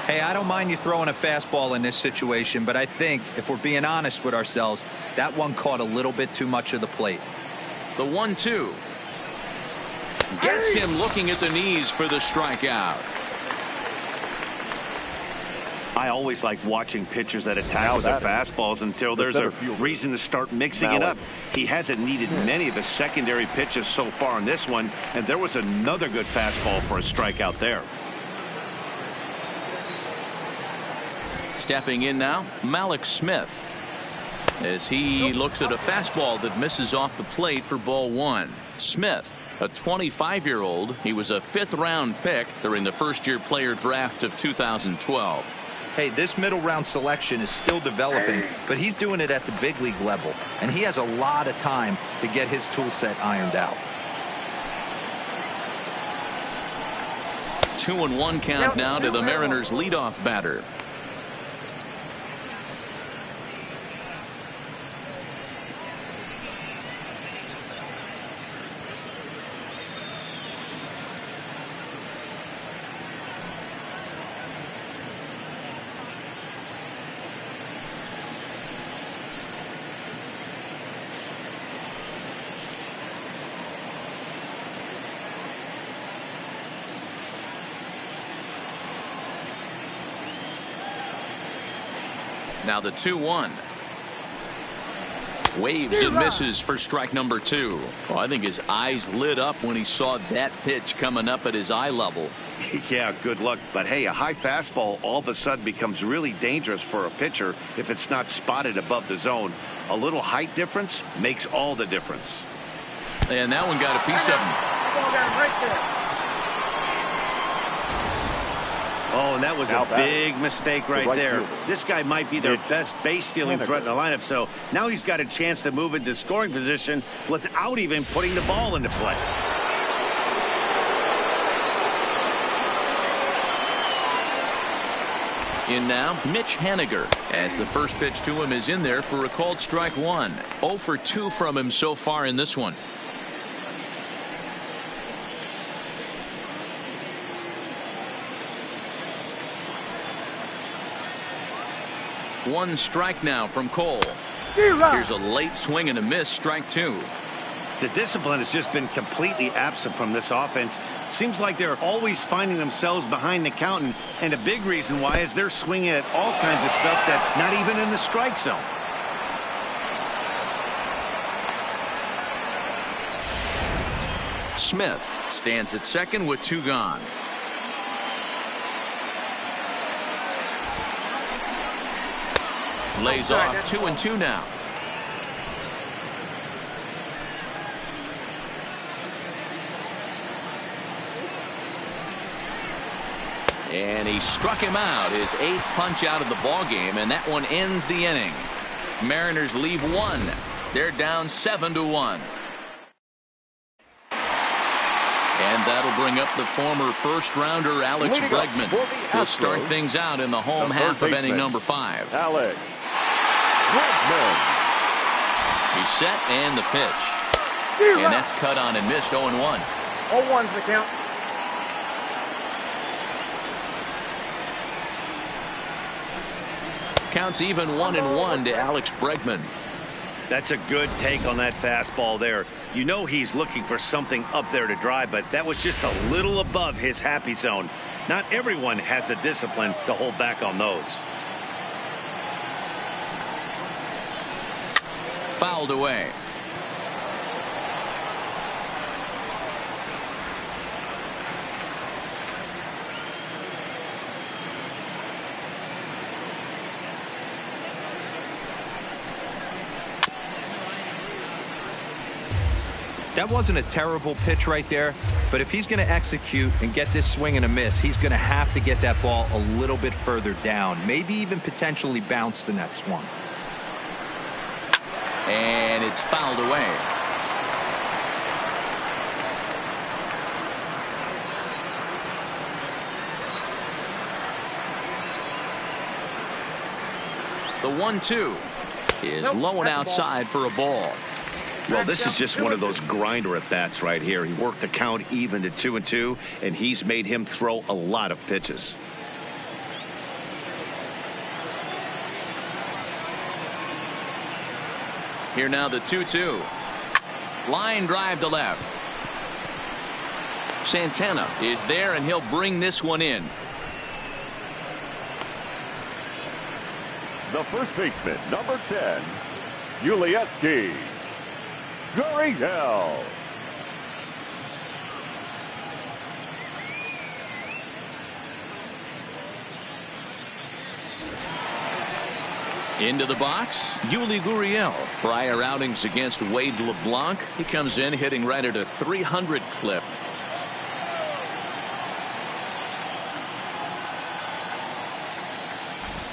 Hey, I don't mind you throwing a fastball in this situation, but I think if we're being honest with ourselves, that one caught a little bit too much of the plate. The 1-2. Gets him looking at the knees for the strikeout. I always like watching pitchers that attack with their fastballs until there's a reason to start mixing it up. He hasn't needed many of the secondary pitches so far in this one, and there was another good fastball for a strikeout there. Stepping in now, Malik Smith, as he looks at a fastball that misses off the plate for ball 1. Smith, a 25-year-old. He was a 5th-round pick during the first-year player draft of 2012. Hey, this middle round selection is still developing, but he's doing it at the big league level, and he has a lot of time to get his tool set ironed out. 2-1 count now to the Mariners' leadoff batter. Now the 2-1. Waves and misses for strike number 2. Well, I think his eyes lit up when he saw that pitch coming up at his eye level. Yeah, good luck. But hey, a high fastball all of a sudden becomes really dangerous for a pitcher if it's not spotted above the zone. A little height difference makes all the difference. And that one got a piece of him. Right there. Oh, and that was a big mistake right there. This guy might be their best base stealing threat in the lineup. So now he's got a chance to move into scoring position without even putting the ball into play. In now, Mitch Haniger, as the first pitch to him is in there for a called strike 1. 0 for 2 from him so far in this one. One strike now from Cole. Here's a late swing and a miss, strike 2. The discipline has just been completely absent from this offense. Seems like they're always finding themselves behind the count, and a big reason why is they're swinging at all kinds of stuff that's not even in the strike zone. Smith stands at second with 2 gone. Lays off 2-2 now. And he struck him out, his 8th punch out of the ball game, and that one ends the inning. Mariners leave 1. They're down 7-1. And that'll bring up the former first-rounder Alex Bregman. He'll start things out in the home half of inning number 5. Alex Bregman. He's set and the pitch. And that's cut on and missed 0-1. 0-1's the count. Counts even 1-1 to Alex Bregman. That's a good take on that fastball there. You know he's looking for something up there to drive, but that was just a little above his happy zone. Not everyone has the discipline to hold back on those. Fouled away. That wasn't a terrible pitch right there, but if he's going to execute and get this swing and a miss, he's going to have to get that ball a little bit further down, maybe even potentially bounce the next one. And it's fouled away. The 1-2 is low and outside for a ball. Well, this is just one of those grinder at bats right here. He worked the count even to 2-2, and he's made him throw a lot of pitches. Here now the 2-2. Line drive to left. Santana is there, and he'll bring this one in. The first baseman, number 10, Ulieski Gurriel. Into the box, Yuli Gurriel. Prior outings against Wade LeBlanc. He comes in hitting right at a 300 clip.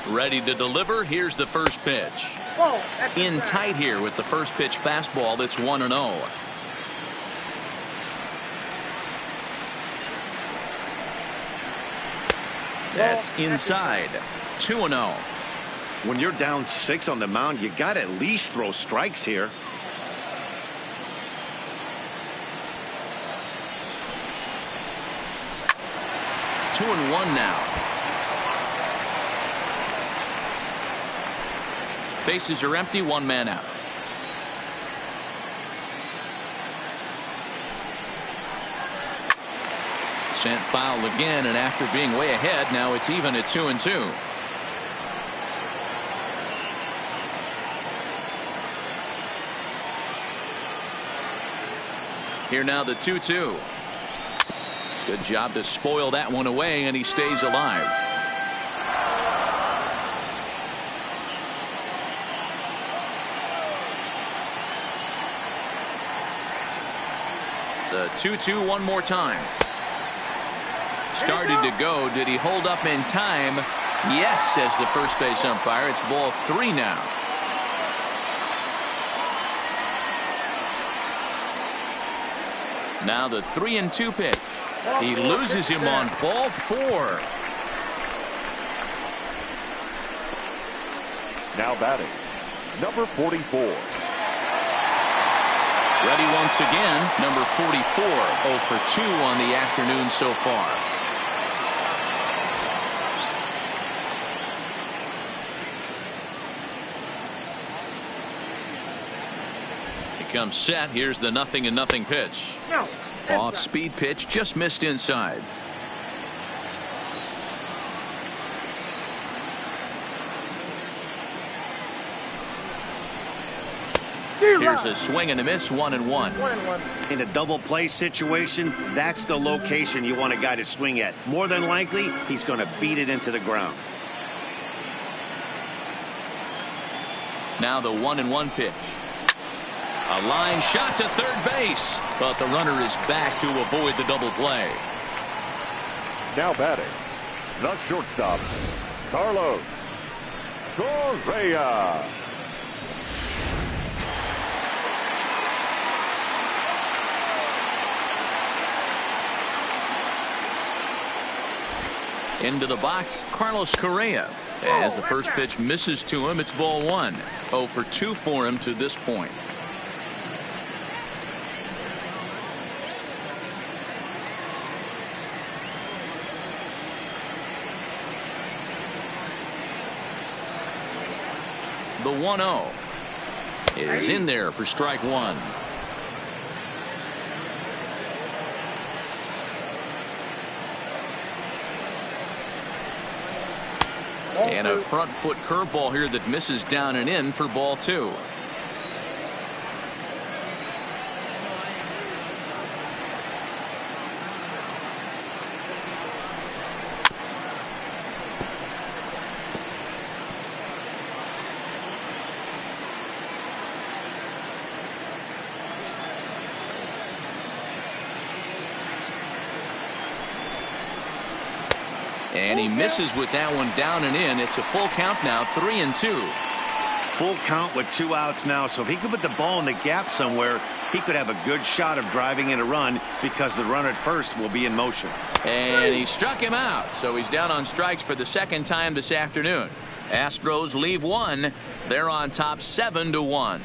Ready to deliver. Here's the first pitch. In tight here with the first pitch fastball. That's 1-0. That's inside. 2-0. When you're down 6 on the mound, you got to at least throw strikes here. Two and one now. Bases are empty, 1 man out. Sent foul again, and after being way ahead, now it's even at 2-2. Here now the 2-2. Good job to spoil that one away, and he stays alive. The 2-2 one more time. Started to go. Did he hold up in time? Yes, says the first base umpire. It's ball 3 now. Now the 3-2 pitch. He loses him on ball 4. Now batting, number 44. Ready once again, number 44. 0 for 2 on the afternoon so far. He comes set. Here's the 0-0 pitch. No. Off speed pitch, just missed inside. Here's a swing and a miss, 1-1. In a double play situation, that's the location you want a guy to swing at. More than likely, he's going to beat it into the ground. Now the 1-1 pitch. A line shot to third base, but the runner is back to avoid the double play. Now batting, the shortstop, Carlos Correa. Into the box, Carlos Correa. As the first pitch misses to him, it's ball 1. 0 for 2 for him to this point. The 1-0 is in there for strike 1. And a front foot curveball here that misses down and in for ball 2. And he misses with that one down and in. It's a full count now, 3-2. Full count with 2 outs now, so if he could put the ball in the gap somewhere, he could have a good shot of driving in a run because the runner at first will be in motion. And he struck him out, so he's down on strikes for the second time this afternoon. Astros leave 1. They're on top 7-1.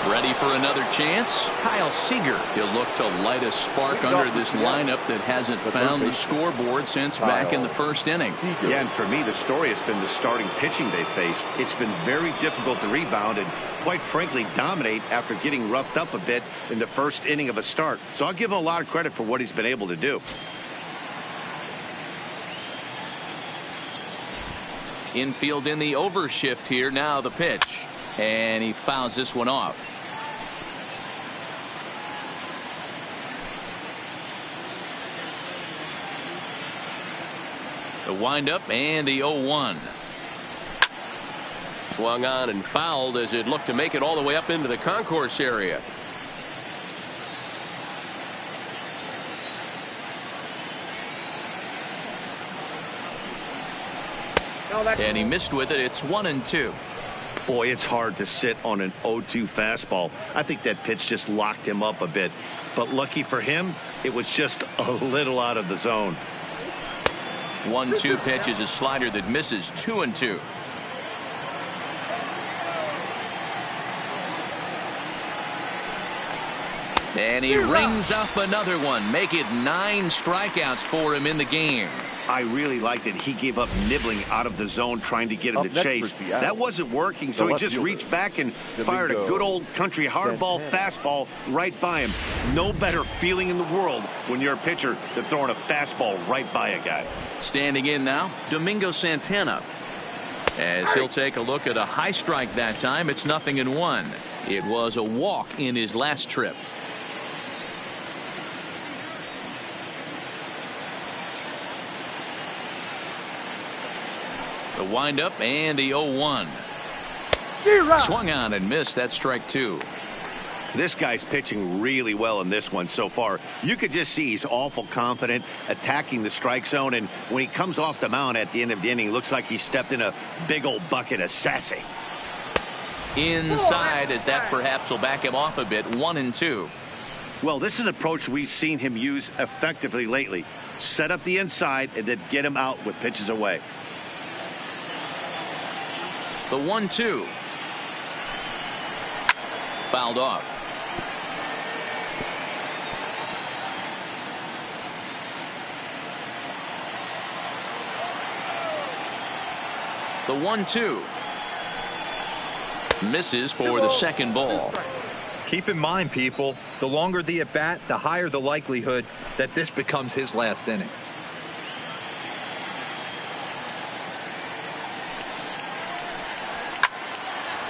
Ready for another chance? Kyle Seager. He'll look to light a spark under this lineup that hasn't found the scoreboard since back in the first inning. Yeah, and for me, the story has been the starting pitching they faced. It's been very difficult to rebound and, quite frankly, dominate after getting roughed up a bit in the first inning of a start. So I'll give him a lot of credit for what he's been able to do. Infield in the overshift here. Now the pitch. And he fouls this one off. The windup and the 0-1. Swung on and fouled as it looked to make it all the way up into the concourse area. And he missed with it. It's 1-2. Boy, it's hard to sit on an 0-2 fastball. I think that pitch just locked him up a bit. But lucky for him, it was just a little out of the zone. 1-2 pitch is a slider that misses. 2-2. And he rings up another one. Make it 9 strikeouts for him in the game. I really liked it. He gave up nibbling out of the zone trying to get him to chase. That wasn't working, so he just reached back and fired a good old country hardball fastball right by him. No better feeling in the world when you're a pitcher than throwing a fastball right by a guy. Standing in now, Domingo Santana. As he'll take a look at a high strike that time. It's 0-1. It was a walk in his last trip. The windup and the 0-1. Swung on and missed. That's strike 2. This guy's pitching really well in this one so far. You could just see he's awful confident attacking the strike zone, and when he comes off the mound at the end of the inning, looks like he stepped in a big old bucket of sassy. Inside, as that perhaps will back him off a bit. 1-2. Well, this is an approach we've seen him use effectively lately. Set up the inside and then get him out with pitches away. The 1-2. Fouled off. The 1-2. Misses for the second ball. Keep in mind, people, the longer the at bat, the higher the likelihood that this becomes his last inning.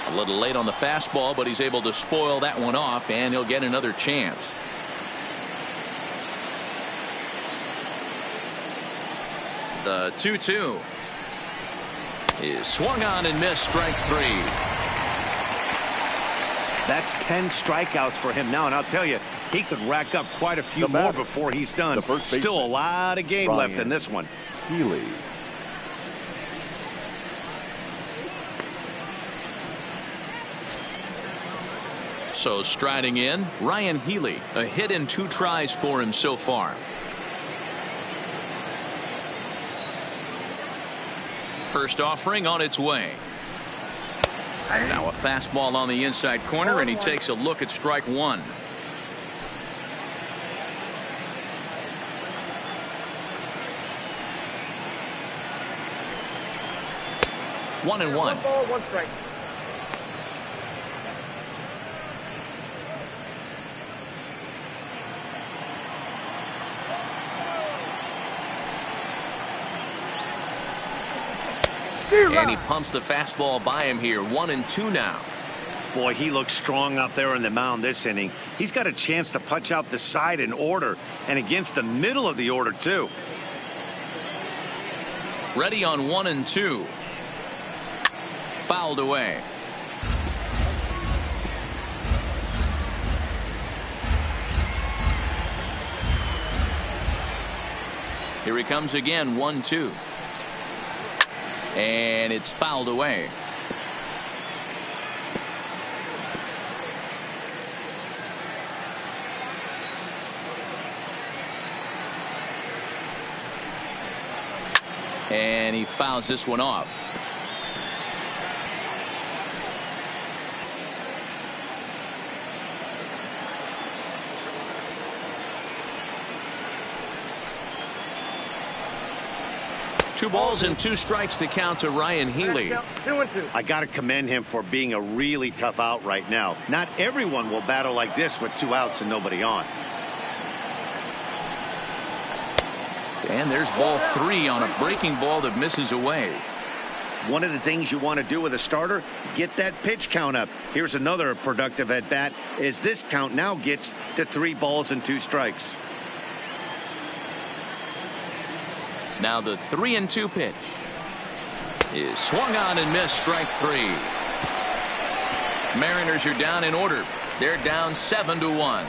A little late on the fastball, but he's able to spoil that one off, and he'll get another chance. The 2-2 is swung on and missed. Strike 3. That's 10 strikeouts for him now, and I'll tell you, he could rack up quite a few more before he's done. Still a lot of game left in this one. Healy. So striding in, Ryan Healy. A hit and 2 tries for him so far. First offering on its way. Now a fastball on the inside corner, and he takes a look at strike 1. One and one. 1 ball, 1 strike. And he pumps the fastball by him here. 1-2 now. Boy, he looks strong up there on the mound this inning. He's got a chance to punch out the side in order, and against the middle of the order too. Ready on 1-2. Fouled away. Here he comes again. 1-2. And it's fouled away. And he fouls this one off. Two balls and 2 strikes to count to Ryan Healy. 2-2. I got to commend him for being a really tough out right now. Not everyone will battle like this with 2 outs and nobody on. And there's ball 3 on a breaking ball that misses away. One of the things you want to do with a starter, get that pitch count up. Here's another productive at bat as this count now gets to 3 balls and 2 strikes. Now the 3-2 pitch is swung on and missed. Strike 3. Mariners are down in order. They're down 7-1.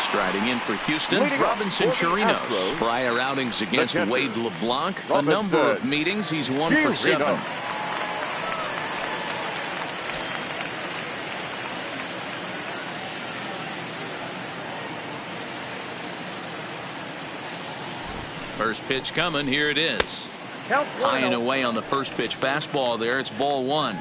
Striding in for Houston, Robinson Chirinos. Prior outings against Wade LeBlanc. A number of meetings. He's 1 for 7. First pitch coming. Here it is. High and away on the first pitch fastball there. It's ball 1.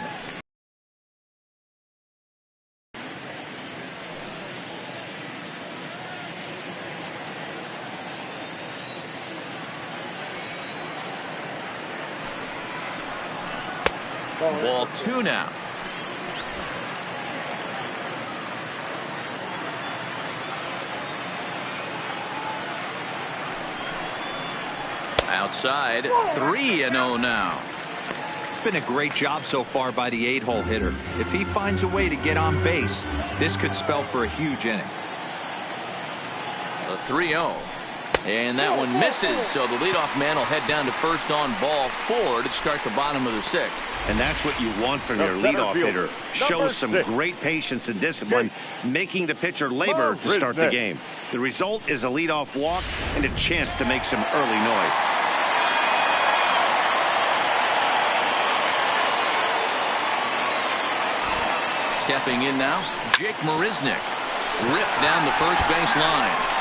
Ball 2 now. Outside, 3-0 now. It's been a great job so far by the 8-hole hitter. If he finds a way to get on base, this could spell for a huge inning. A 3-0. And that one misses, so the leadoff man will head down to first on ball 4 to start the bottom of the 6th. And that's what you want from your leadoff hitter. Shows some great patience and discipline, making the pitcher labor to start the game. The result is a leadoff walk and a chance to make some early noise. Stepping in now, Jake Marisnick. Ripped down the first base line.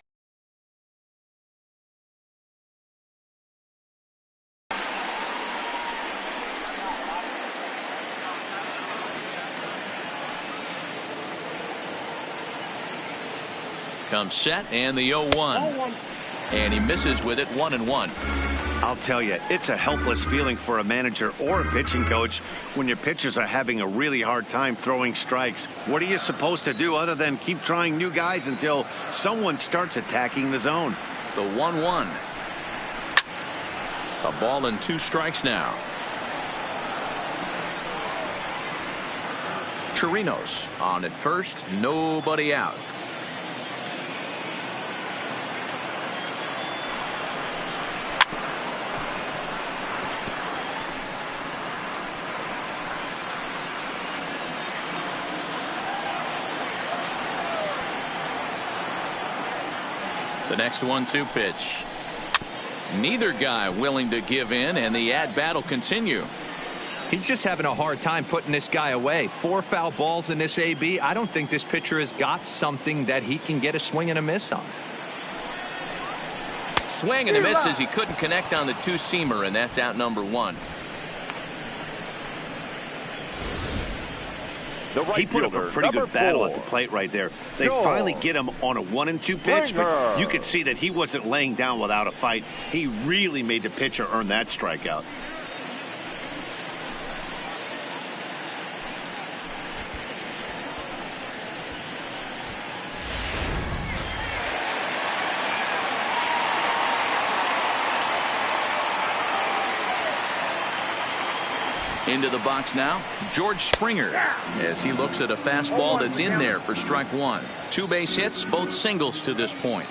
Comes set and the 0-1. And he misses with it, 1-1. I'll tell you, it's a helpless feeling for a manager or a pitching coach when your pitchers are having a really hard time throwing strikes. What are you supposed to do other than keep trying new guys until someone starts attacking the zone? The 1-1. A ball and 2 strikes now. Chirinos on at first, nobody out. The next 1-2 pitch. Neither guy willing to give in, and the at-bat will continue. He's just having a hard time putting this guy away. 4 foul balls in this AB. I don't think this pitcher has got something that he can get a swing and a miss on. Swing and a miss as he couldn't connect on the 2-seamer, and that's out number 1. He put up a pretty good battle at the plate right there. They finally get him on a 1-2 pitch, but you could see that he wasn't laying down without a fight. He really made the pitcher earn that strikeout. Into the box now, George Springer, as he looks at a fastball that's in there for strike 1. 2 base hits, both singles to this point.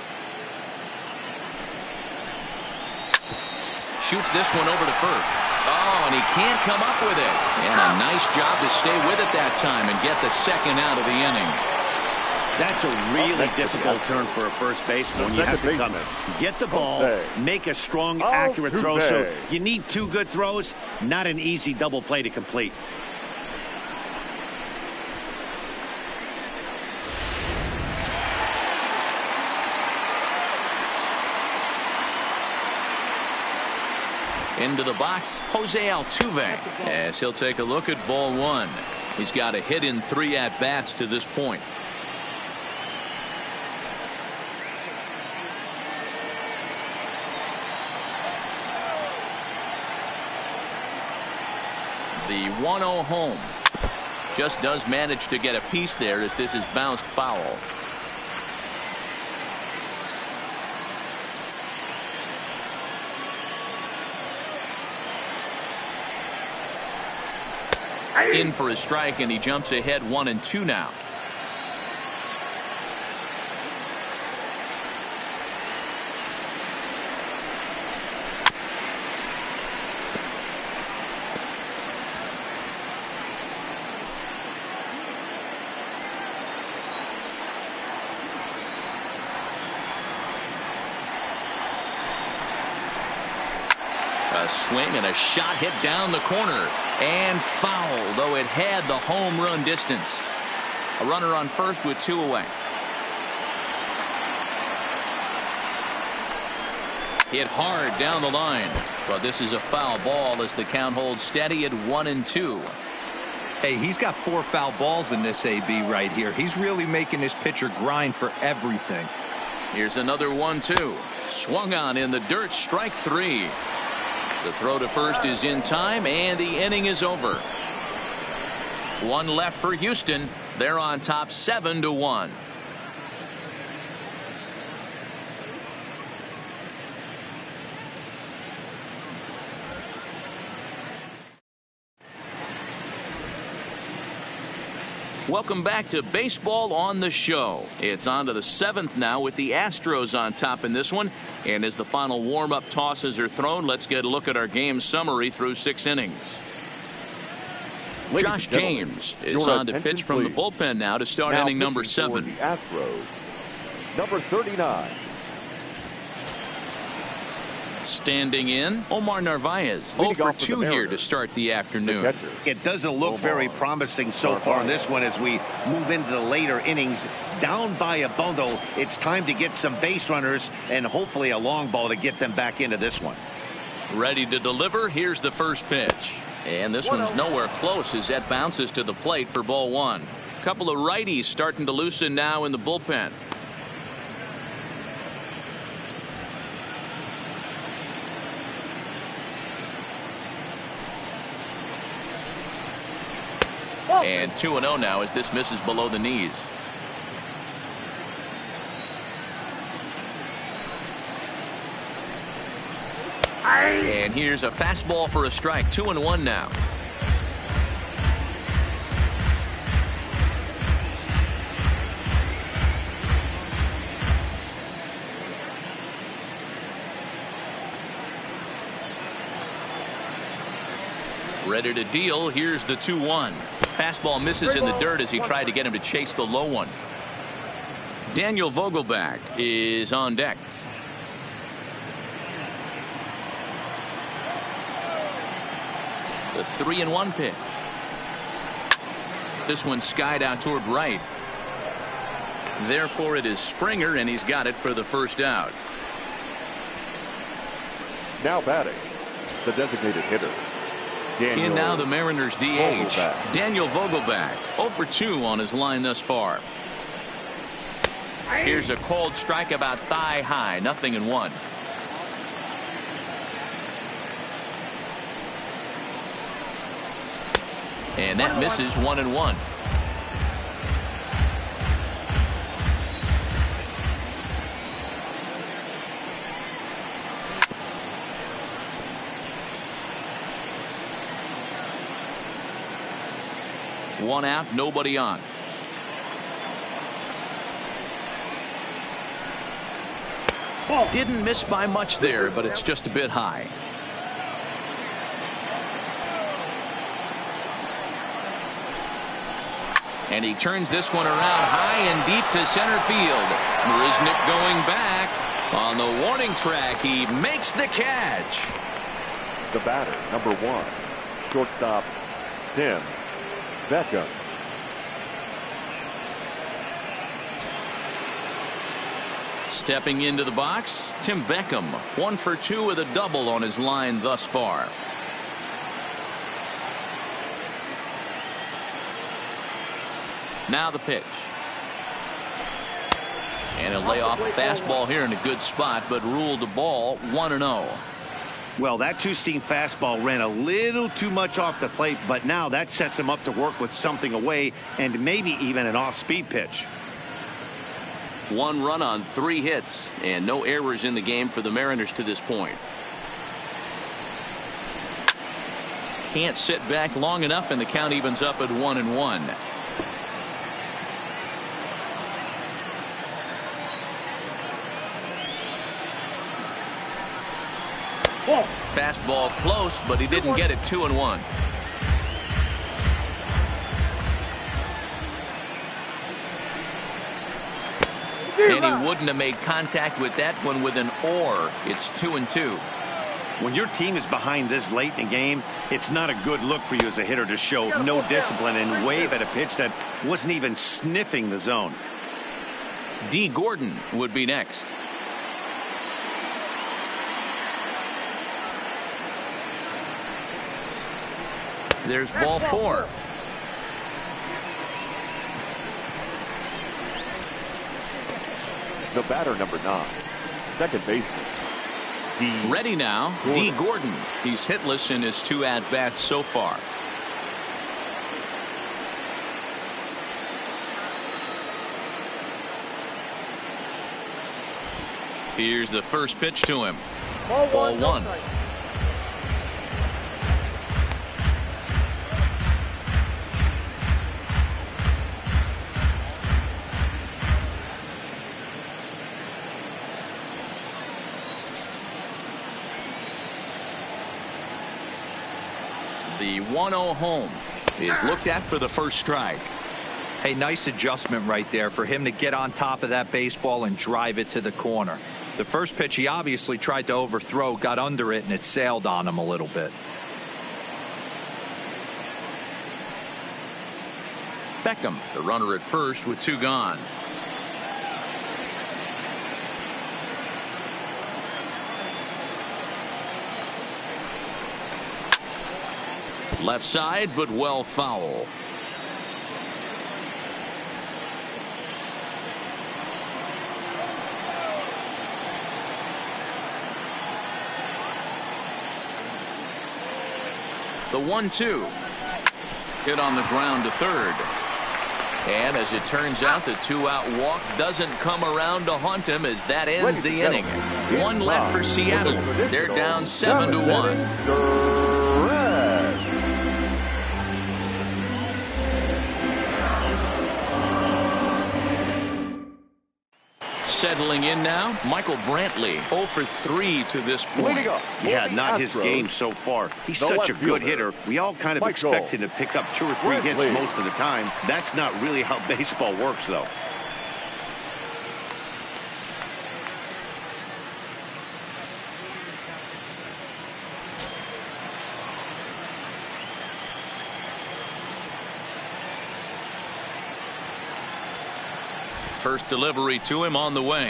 Shoots this one over to first. Oh, and he can't come up with it. And a nice job to stay with it that time and get the second out of the inning. That's a really difficult turn for a first baseman when you have to come get the ball, make a strong, accurate throw. So you need 2 good throws, not an easy double play to complete. Into the box, Jose Altuve, as he'll take a look at ball 1. He's got a hit in 3 at-bats to this point. The 1-0 home. Just does manage to get a piece there as this is bounced foul. In for a strike, and he jumps ahead 1-2 now. A swing and a shot hit down the corner and foul, though it had the home run distance. A runner on first with 2 away. Hit hard down the line, but this is a foul ball as the count holds steady at 1-2. Hey, he's got 4 foul balls in this AB right here. He's really making this pitcher grind for everything. Here's another 1-2. Swung on in the dirt, strike 3. The throw to first is in time, and the inning is over. 1 left for Houston. They're on top 7-1. Welcome back to Baseball on the Show. It's on to the 7th now with the Astros on top in this one. And as the final warm-up tosses are thrown, let's get a look at our game summary through 6 innings. Josh James is on to pitch from the bullpen now to start inning number 7. The Astros, number 39. Standing in, Omar Narvaez, 0 for 2 here to start the afternoon. It doesn't look very promising so far in this one as we move into the later innings. Down by a bundle, it's time to get some base runners and hopefully a long ball to get them back into this one. Ready to deliver. Here's the first pitch. And this one's nowhere close as that bounces to the plate for ball 1. A couple of righties starting to loosen now in the bullpen. And 2-0 now as this misses below the knees. And here's a fastball for a strike. 2-1 now. Ready to deal. Here's the 2-1. Fastball misses in the dirt as he tried to get him to chase the low one. Daniel Vogelbach is on deck. The 3-1 pitch. This one skied out toward right. Therefore it is Springer, and he's got it for the first out. Now batting, the designated hitter. In now the Mariners DH, Daniel Vogelbach, 0 for 2 on his line thus far. Here's a cold strike about thigh high, 0-1. And that misses 1-1. One out, nobody on. Didn't miss by much there, but it's just a bit high. And he turns this one around high and deep to center field. Marisnick going back. On the warning track, he makes the catch. The batter, number 1, shortstop, Tim Beckham. Stepping into the box, Tim Beckham, 1 for 2 with a double on his line thus far. Now the pitch. And he'll lay off a fastball here in a good spot, but ruled the ball 1-0. Well, that two-seam fastball ran a little too much off the plate, but now that sets him up to work with something away and maybe even an off-speed pitch. 1 run on 3 hits and no errors in the game for the Mariners to this point. Can't sit back long enough, and the count evens up at 1-1. Fastball close, but he didn't get it. 2-1. And he wouldn't have made contact with that one with an or. It's 2-2. When your team is behind this late in the game, it's not a good look for you as a hitter to show no discipline and wave at a pitch that wasn't even sniffing the zone. D. Gordon would be next. There's ball 4. The batter, number 9, second baseman. Ready now, D. Gordon. He's hitless in his 2 at-bats so far. Here's the first pitch to him. Ball 1. The 1-0 home is looked at for the first strike. Hey, nice adjustment right there for him to get on top of that baseball and drive it to the corner. The first pitch he obviously tried to overthrow, got under it, and it sailed on him a little bit. Beckham, the runner at first with 2 gone. Left side, but well foul. The 1-2 hit on the ground to third. And as it turns out, the 2-out walk doesn't come around to haunt him as that ends the inning. 1 left for Seattle. They're down 7-1. Settling in now, Michael Brantley, 0 for 3 to this point. Yeah, not his game so far. He's such a good hitter. We all kind of expect him to pick up 2 or 3 hits most of the time. That's not really how baseball works, though. First delivery to him on the way.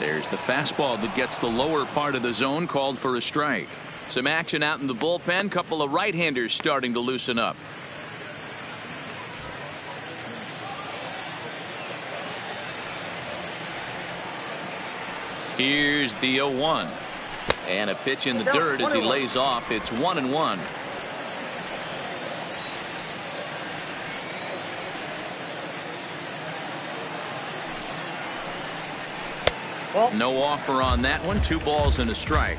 There's the fastball that gets the lower part of the zone, called for a strike. Some action out in the bullpen. Couple of right-handers starting to loosen up. Here's the 0-1. And a pitch in the dirt as he lays off. It's 1-1. No offer on that one. 2 balls and a strike.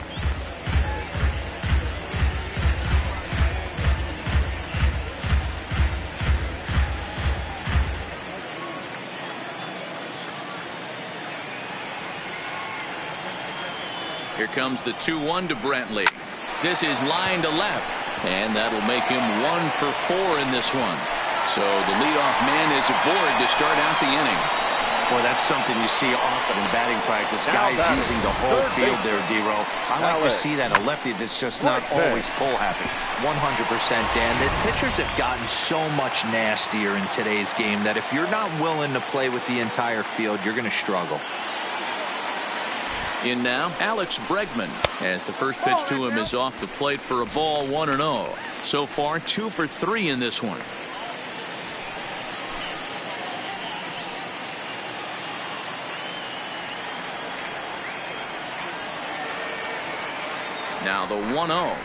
Here comes the 2-1 to Brantley. This is line to left, and that'll make him 1 for 4 in this one. So the leadoff man is aboard to start out the inning. Boy, that's something you see often in batting practice. Guys using the whole field there, D-Row. I like to see that. A lefty that's just not always pull happy. 100%, Dan. The pitchers have gotten so much nastier in today's game that if you're not willing to play with the entire field, you're going to struggle. In now, Alex Bregman, as the first pitch to him is off the plate for a ball, 1-0. So far, 2 for 3 in this one. Now the 1-0.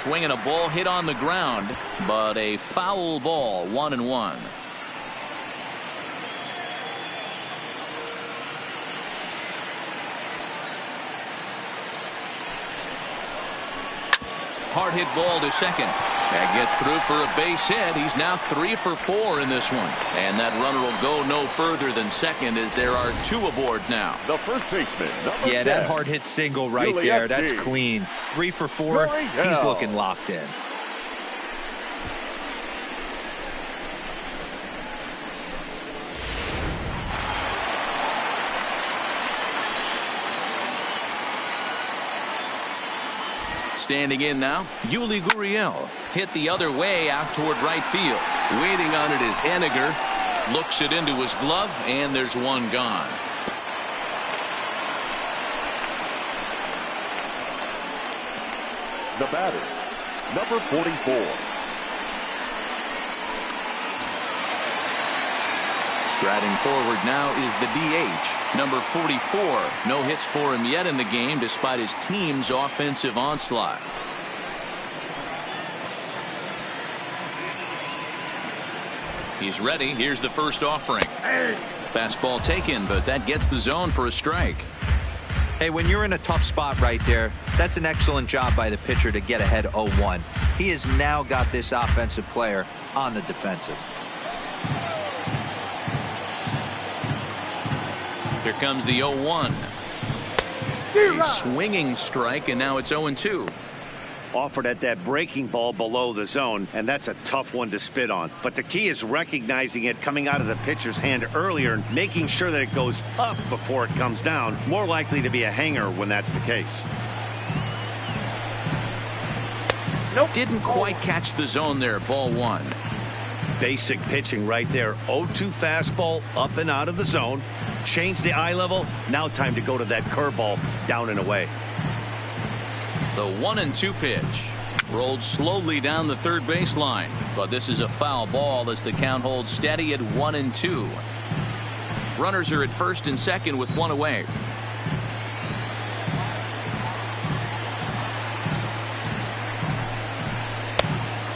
Swinging a ball hit on the ground, but a foul ball, 1-1. Hard hit ball to second. That gets through for a base hit. He's now 3 for 4 in this one. And that runner will go no further than second as there are 2 aboard now. The first baseman. Yeah, that hard hit single right there. That's clean. 3 for 4. He's looking locked in. Standing in now, Yuli Gurriel hit the other way out toward right field. Waiting on it is Henniger. Looks it into his glove, and there's 1 gone. The batter, number 44. Striding forward now is the DH, number 44. No hits for him yet in the game despite his team's offensive onslaught. He's ready. Here's the first offering. Fastball taken, but that gets the zone for a strike. Hey, when you're in a tough spot right there, that's an excellent job by the pitcher to get ahead 0-1. He has now got this offensive player on the defensive. Here comes the 0-1. A swinging strike, and now it's 0-2. offered at that breaking ball below the zone, and that's a tough one to spit on. But the key is recognizing it coming out of the pitcher's hand earlier and making sure that it goes up before it comes down. More likely to be a hanger when that's the case. Nope. Didn't quite catch the zone there. Ball one. Basic pitching right there. 0-2 fastball up and out of the zone. Change the eye level. Now time to go to that curveball down and away. The 1-2 pitch. Rolled slowly down the third baseline. But this is a foul ball as the count holds steady at 1-2. Runners are at first and second with one away.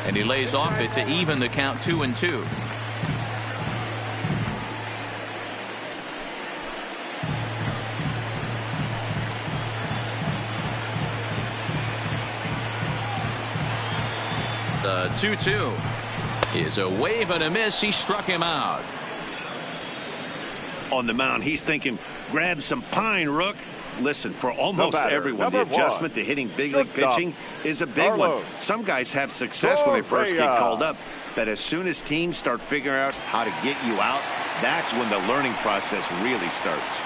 And he lays off it to even the count 2-2. The 2-2 is a wave and a miss. He struck him out. On the mound, he's thinking, grab some pine, Rook. Listen, for almost everyone, the adjustment to hitting big league pitching is a big one. Some guys have success when they first get called up, but as soon as teams start figuring out how to get you out, that's when the learning process really starts.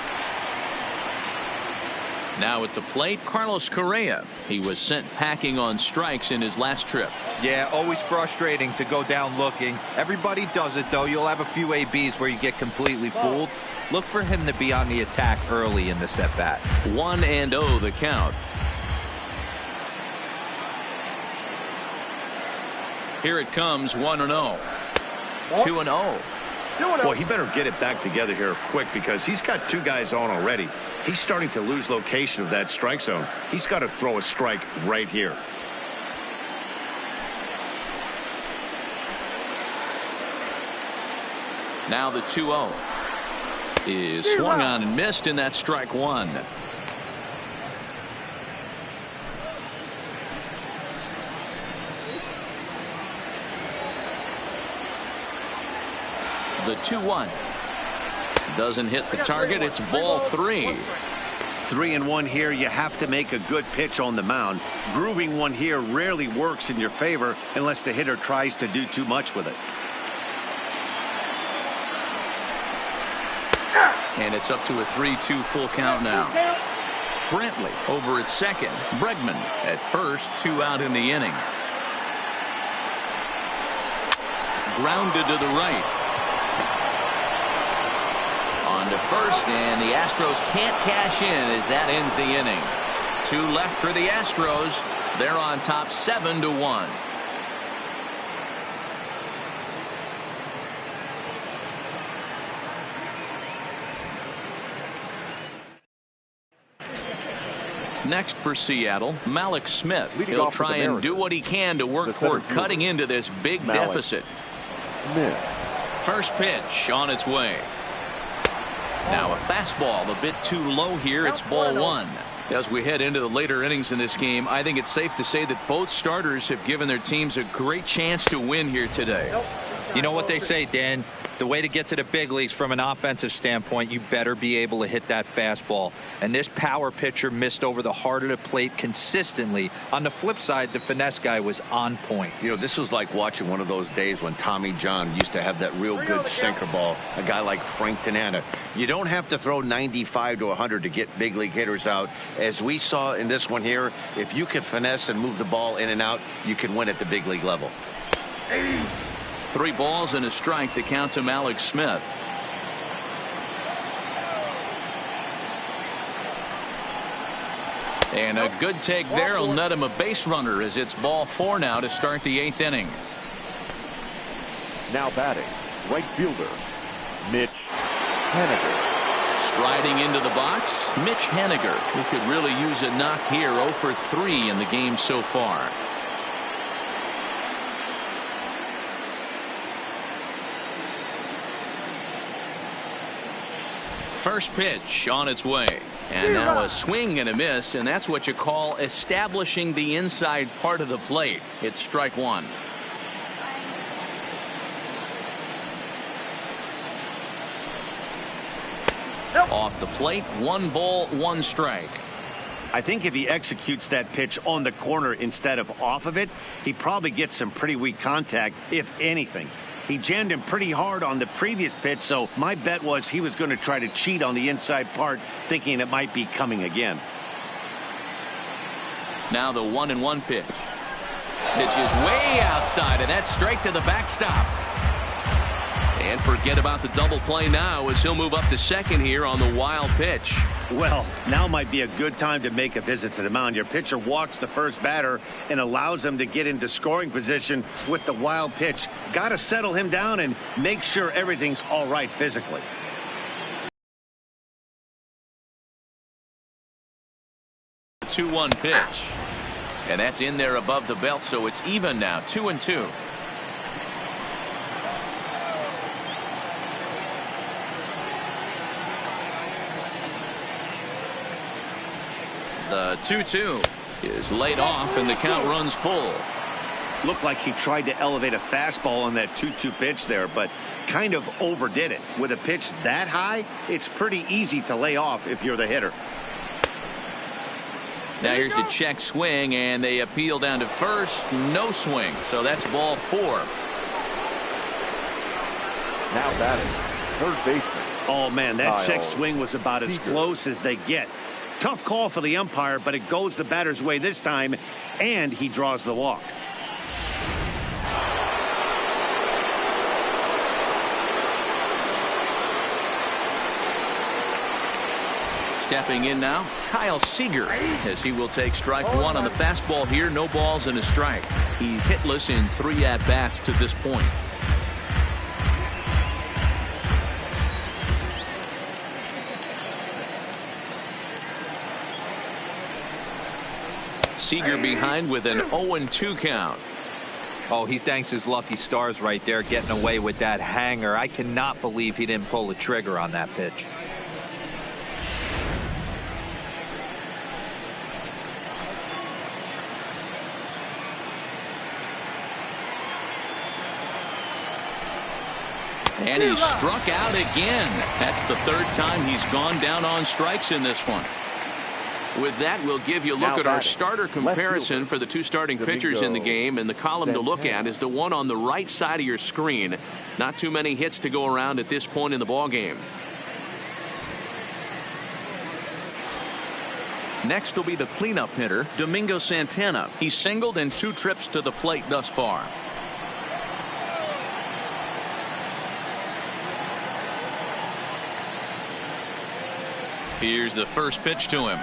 Now at the plate, Carlos Correa. He was sent packing on strikes in his last trip. Yeah, always frustrating to go down looking. Everybody does it, though. You'll have a few ABs where you get completely fooled. Look for him to be on the attack early in this at-bat. 1-0 the count. Here it comes, 1-0. 2-0. Well, he better get it back together here quick because he's got two guys on already. He's starting to lose location of that strike zone. He's got to throw a strike right here. Now the 2-0 is swung on and missed, and that's strike one. The 2-1 doesn't hit the target. It's ball three. 3-1 here. You have to make a good pitch on the mound. Grooving one here rarely works in your favor unless the hitter tries to do too much with it. And it's up to a 3-2 full count now. Brantley over at second. Bregman at first. 2 out in the inning. Grounded to the right. On to first, and the Astros can't cash in as that ends the inning. 2 left for the Astros. They're on top 7-1. Next for Seattle, Malik Smith. He'll try and do what he can to work toward cutting into this big deficit. Smith. First pitch on its way. Now a fastball a bit too low here. It's ball one. As we head into the later innings in this game, I think it's safe to say that both starters have given their teams a great chance to win here today. You know what they say, Dan? The way to get to the big leagues from an offensive standpoint, you better be able to hit that fastball. And this power pitcher missed over the heart of the plate consistently. On the flip side, the finesse guy was on point. You know, this was like watching one of those days when Tommy John used to have that real good sinker ball. A guy like Frank Tanana. You don't have to throw 95 to 100 to get big league hitters out. As we saw in this one here, if you can finesse and move the ball in and out, you can win at the big league level. 3 balls and a strike to count to Malik Smith. And a good take there will net him a base runner as it's ball 4 now to start the 8th inning. Now batting, right fielder, Mitch Haniger. Striding into the box, Mitch Haniger, who could really use a knock here. 0 for 3 in the game so far. First pitch on its way. And now a swing and a miss, and that's what you call establishing the inside part of the plate. It's strike one. Off the plate, 1 ball, 1 strike. I think if he executes that pitch on the corner instead of off of it, he probably gets some pretty weak contact, if anything. He jammed him pretty hard on the previous pitch, so my bet was he was going to try to cheat on the inside part, thinking it might be coming again. Now the 1-1 pitch. Pitch is way outside, and that's straight to the backstop. And forget about the double play now as he'll move up to second here on the wild pitch. Well, now might be a good time to make a visit to the mound. Your pitcher walks the first batter and allows him to get into scoring position with the wild pitch. Got to settle him down and make sure everything's all right physically. The 2-1 pitch. And that's in there above the belt, so it's even now, 2-2. The 2-2 is laid off, and the count runs full. Looked like he tried to elevate a fastball on that 2-2 pitch there, but kind of overdid it. With a pitch that high, it's pretty easy to lay off if you're the hitter. Now here's a check swing, and they appeal down to first. No swing, so that's ball 4. Now batting, third baseman. Oh, man, that check swing was about as close as they get. Tough call for the umpire, but it goes the batter's way this time, and he draws the walk. Stepping in now, Kyle Seager, as he will take strike 1 on the fastball here. No balls and a strike. He's hitless in 3 at-bats to this point. Seager behind with an 0-2 count. Oh, he thanks his lucky stars right there, getting away with that hanger. I cannot believe he didn't pull the trigger on that pitch. And he's struck out again. That's the 3rd time he's gone down on strikes in this one. With that, we'll give you a look at our starter comparison for the 2 starting pitchers in the game, and the column to look at is the one on the right side of your screen. Not too many hits to go around at this point in the ball game. Next will be the cleanup hitter, Domingo Santana. He's singled in 2 trips to the plate thus far. Here's the first pitch to him.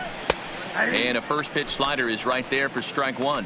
And a first pitch slider is right there for strike 1.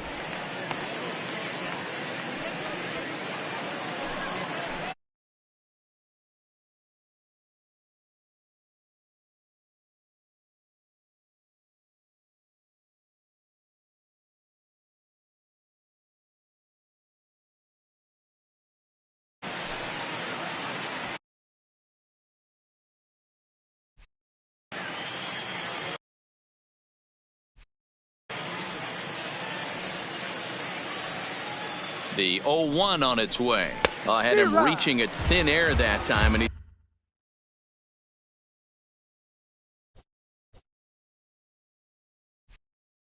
The 0-1 on its way. I had him reaching at thin air that time, and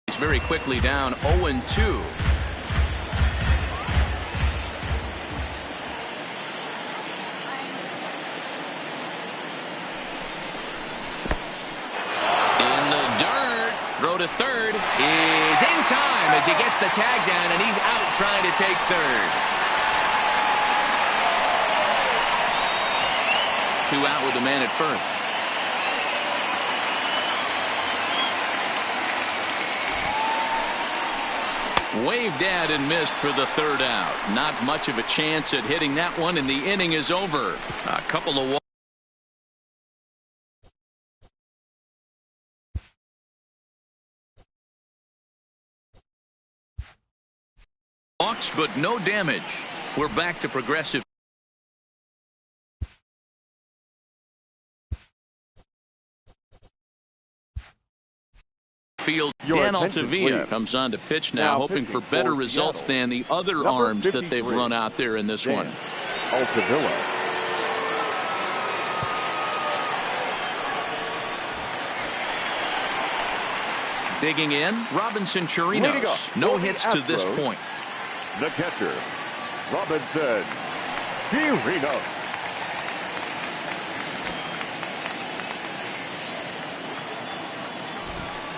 he's very quickly down 0-2. Throw to third is in time as he gets the tag down, and he's out trying to take third. 2 out with the man at first. Waved at and missed for the 3rd out. Not much of a chance at hitting that one, and the inning is over. A couple of walks, but no damage. We're back to Progressive. Field. Dan Altavilla comes on to pitch now, hoping for better results than the other arms that they've run out there in this one. Altavilla. Digging in, Robinson Chirinos. No hits to this point. The catcher, Robinson Chirinos.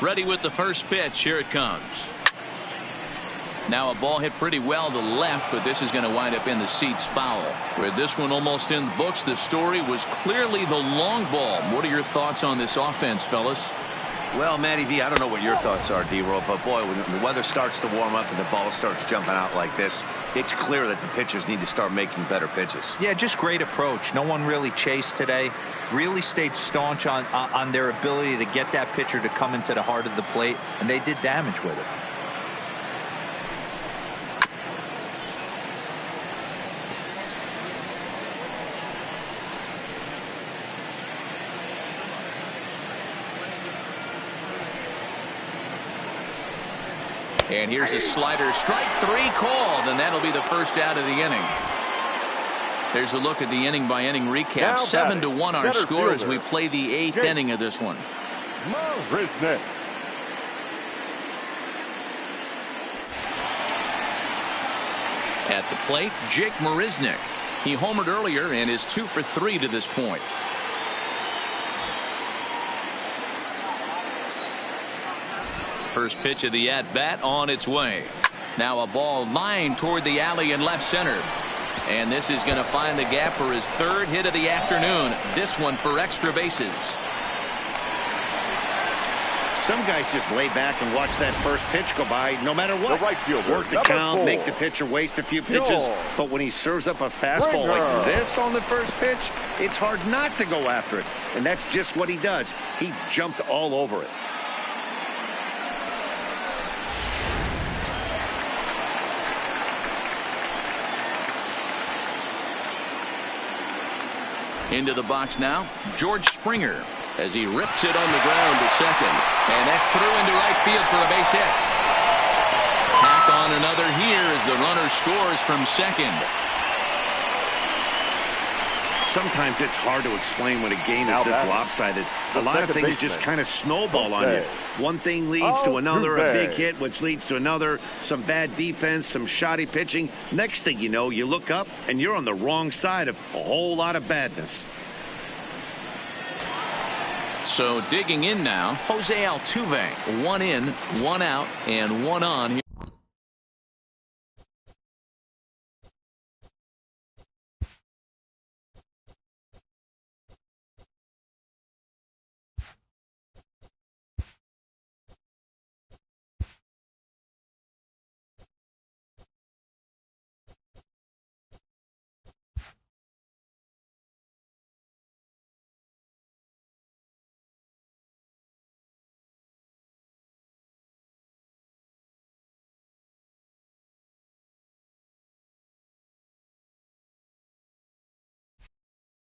Ready with the first pitch. Here it comes. Now a ball hit pretty well to left, but this is going to wind up in the seats foul. With this one almost in the books, the story was clearly the long ball. What are your thoughts on this offense, fellas? Well, Matty V, I don't know what your thoughts are, D-Roll, but boy, when the weather starts to warm up and the ball starts jumping out like this, it's clear that the pitchers need to start making better pitches. Yeah, just great approach. No one really chased today. Really stayed staunch on their ability to get that pitcher to come into the heart of the plate, and they did damage with it. And here's a slider, strike 3 called, and that'll be the first out of the inning. There's a look at the inning-by-inning recap. 7-1 our score as we play the 8th inning of this one. Marisnick. At the plate, Jake Marisnick. He homered earlier and is 2 for 3 to this point. First pitch of the at-bat on its way. Now a ball lined toward the alley in left center. And this is going to find the gap for his 3rd hit of the afternoon. This one for extra bases. Some guys just lay back and watch that first pitch go by no matter what. The right fielder, work the count, make the pitcher waste a few pitches. But when he serves up a fastball like this on the first pitch, it's hard not to go after it. And that's just what he does. He jumped all over it. Into the box now, George Springer, as he rips it on the ground to second. And that's through into right field for a base hit. Tack on another here as the runner scores from second. Sometimes it's hard to explain when a game is this lopsided. A lot of things just kind of snowball on you. One thing leads to another, a big hit, which leads to another, some bad defense, some shoddy pitching. Next thing you know, you look up and you're on the wrong side of a whole lot of badness. So digging in now, Jose Altuve. 1 in, 1 out, and 1 on.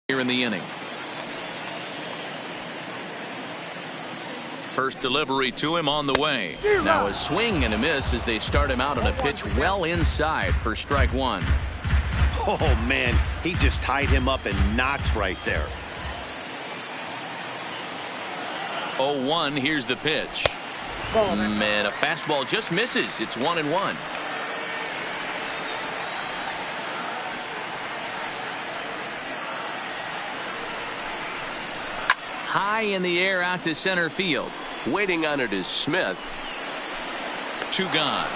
Here in the inning. First delivery to him on the way. Now a swing and a miss as they start him out on a pitch well inside for strike 1. Oh man, he just tied him up in knots right there. 0-1, here's the pitch. Man, a fastball just misses. It's 1-1. High in the air out to center field. Waiting on it is Smith. 2 gone.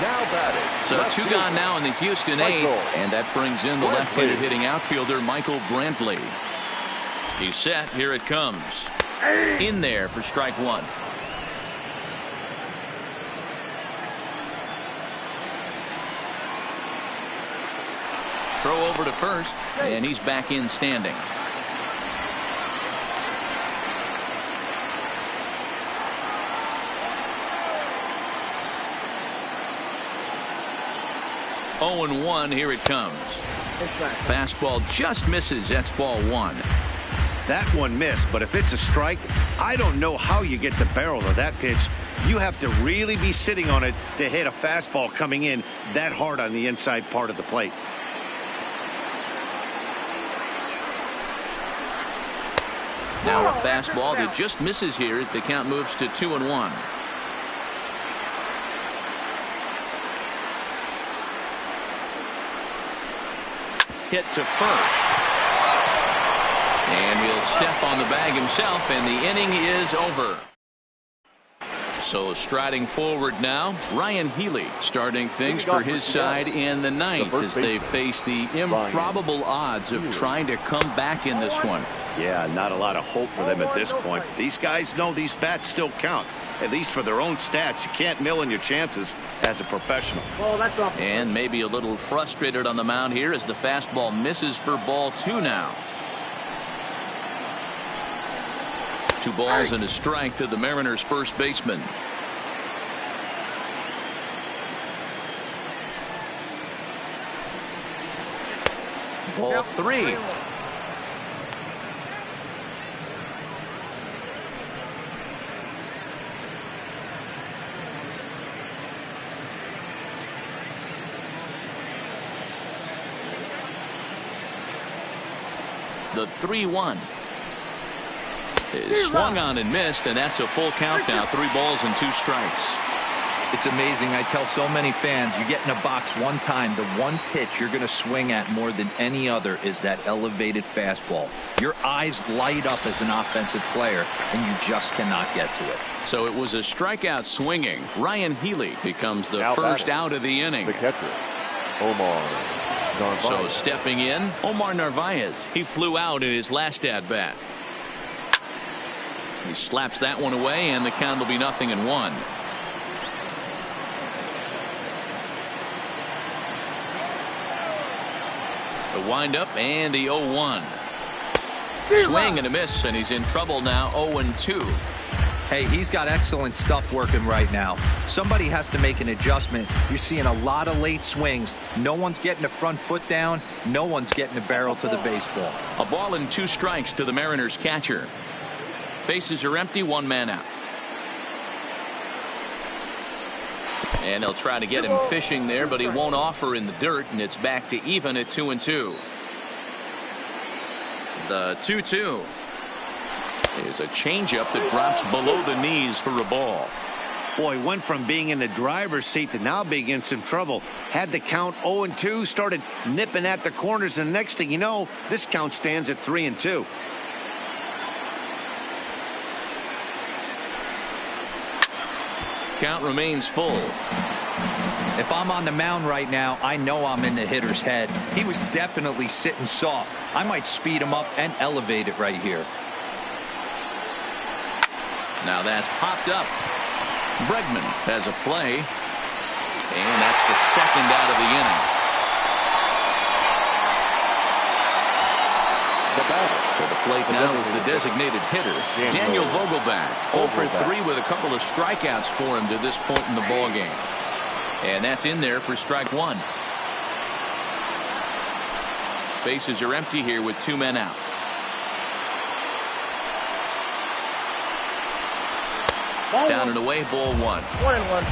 Now batting. So 2 gone now in the Houston 8th, and that brings in the left-handed hitting outfielder Michael Brantley. He's set. Here it comes. In there for strike 1. Throw over to first, and he's back in standing. Oh and 1, here it comes. Fastball just misses. That's ball 1. That one missed, but if it's a strike, I don't know how you get the barrel of that pitch. You have to really be sitting on it to hit a fastball coming in that hard on the inside part of the plate. Now a fastball that just misses here as the count moves to 2-1. Hit to first. And he'll step on the bag himself, and the inning is over. So striding forward now, Ryan Healy starting things for his side in the ninth as they face the improbable odds of trying to come back in this one. Yeah, not a lot of hope for them at this point. These guys know these bats still count, at least for their own stats. You can't mill in your chances as a professional. And maybe a little frustrated on the mound here as the fastball misses for ball 2 now. 2 balls and a strike to the Mariners' first baseman. Ball 3. The 3-1 is swung on and missed, and that's a full count now. 3 balls and 2 strikes. It's amazing. I tell so many fans, you get in a box one time, the one pitch you're going to swing at more than any other is that elevated fastball. Your eyes light up as an offensive player, and you just cannot get to it. So it was a strikeout swinging. Ryan Healy becomes the first out of the inning. The catcher, Omar Narvaez. So stepping in, Omar Narvaez. He flew out in his last at-bat. He slaps that one away, and the count will be 0-1. The windup and the 0-1. Swing and a miss, and he's in trouble now. 0-2. Hey, he's got excellent stuff working right now. Somebody has to make an adjustment. You're seeing a lot of late swings. No one's getting the front foot down. No one's getting the barrel to the baseball. A ball and 2 strikes to the Mariners catcher. Bases are empty, 1 man out. And they'll try to get him fishing there, but he won't offer in the dirt, and it's back to even at 2-2. The 2-2 is a changeup that drops below the knees for a ball. Boy, went from being in the driver's seat to now being in some trouble. Had the count 0-2, started nipping at the corners, and the next thing you know, this count stands at 3-2. Count remains full. If I'm on the mound right now, I know I'm in the hitter's head. He was definitely sitting soft. I might speed him up and elevate it right here. Now that's popped up. Bregman has a play, and that's the second out of the inning. The batter. To the plate now is the designated hitter, Daniel Vogelbach. 0 for 3 with a couple of strikeouts for him to this point in the ball game. And that's in there for strike 1. Bases are empty here with 2 men out. Down and away, ball 1. 1-1.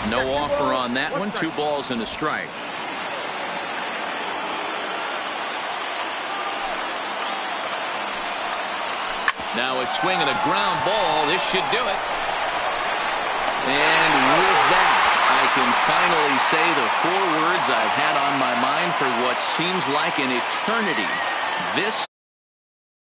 No offer on that one. 2 balls and a strike. Now it's swinging a ground ball. This should do it. And with that, I can finally say the 4 words I've had on my mind for what seems like an eternity. This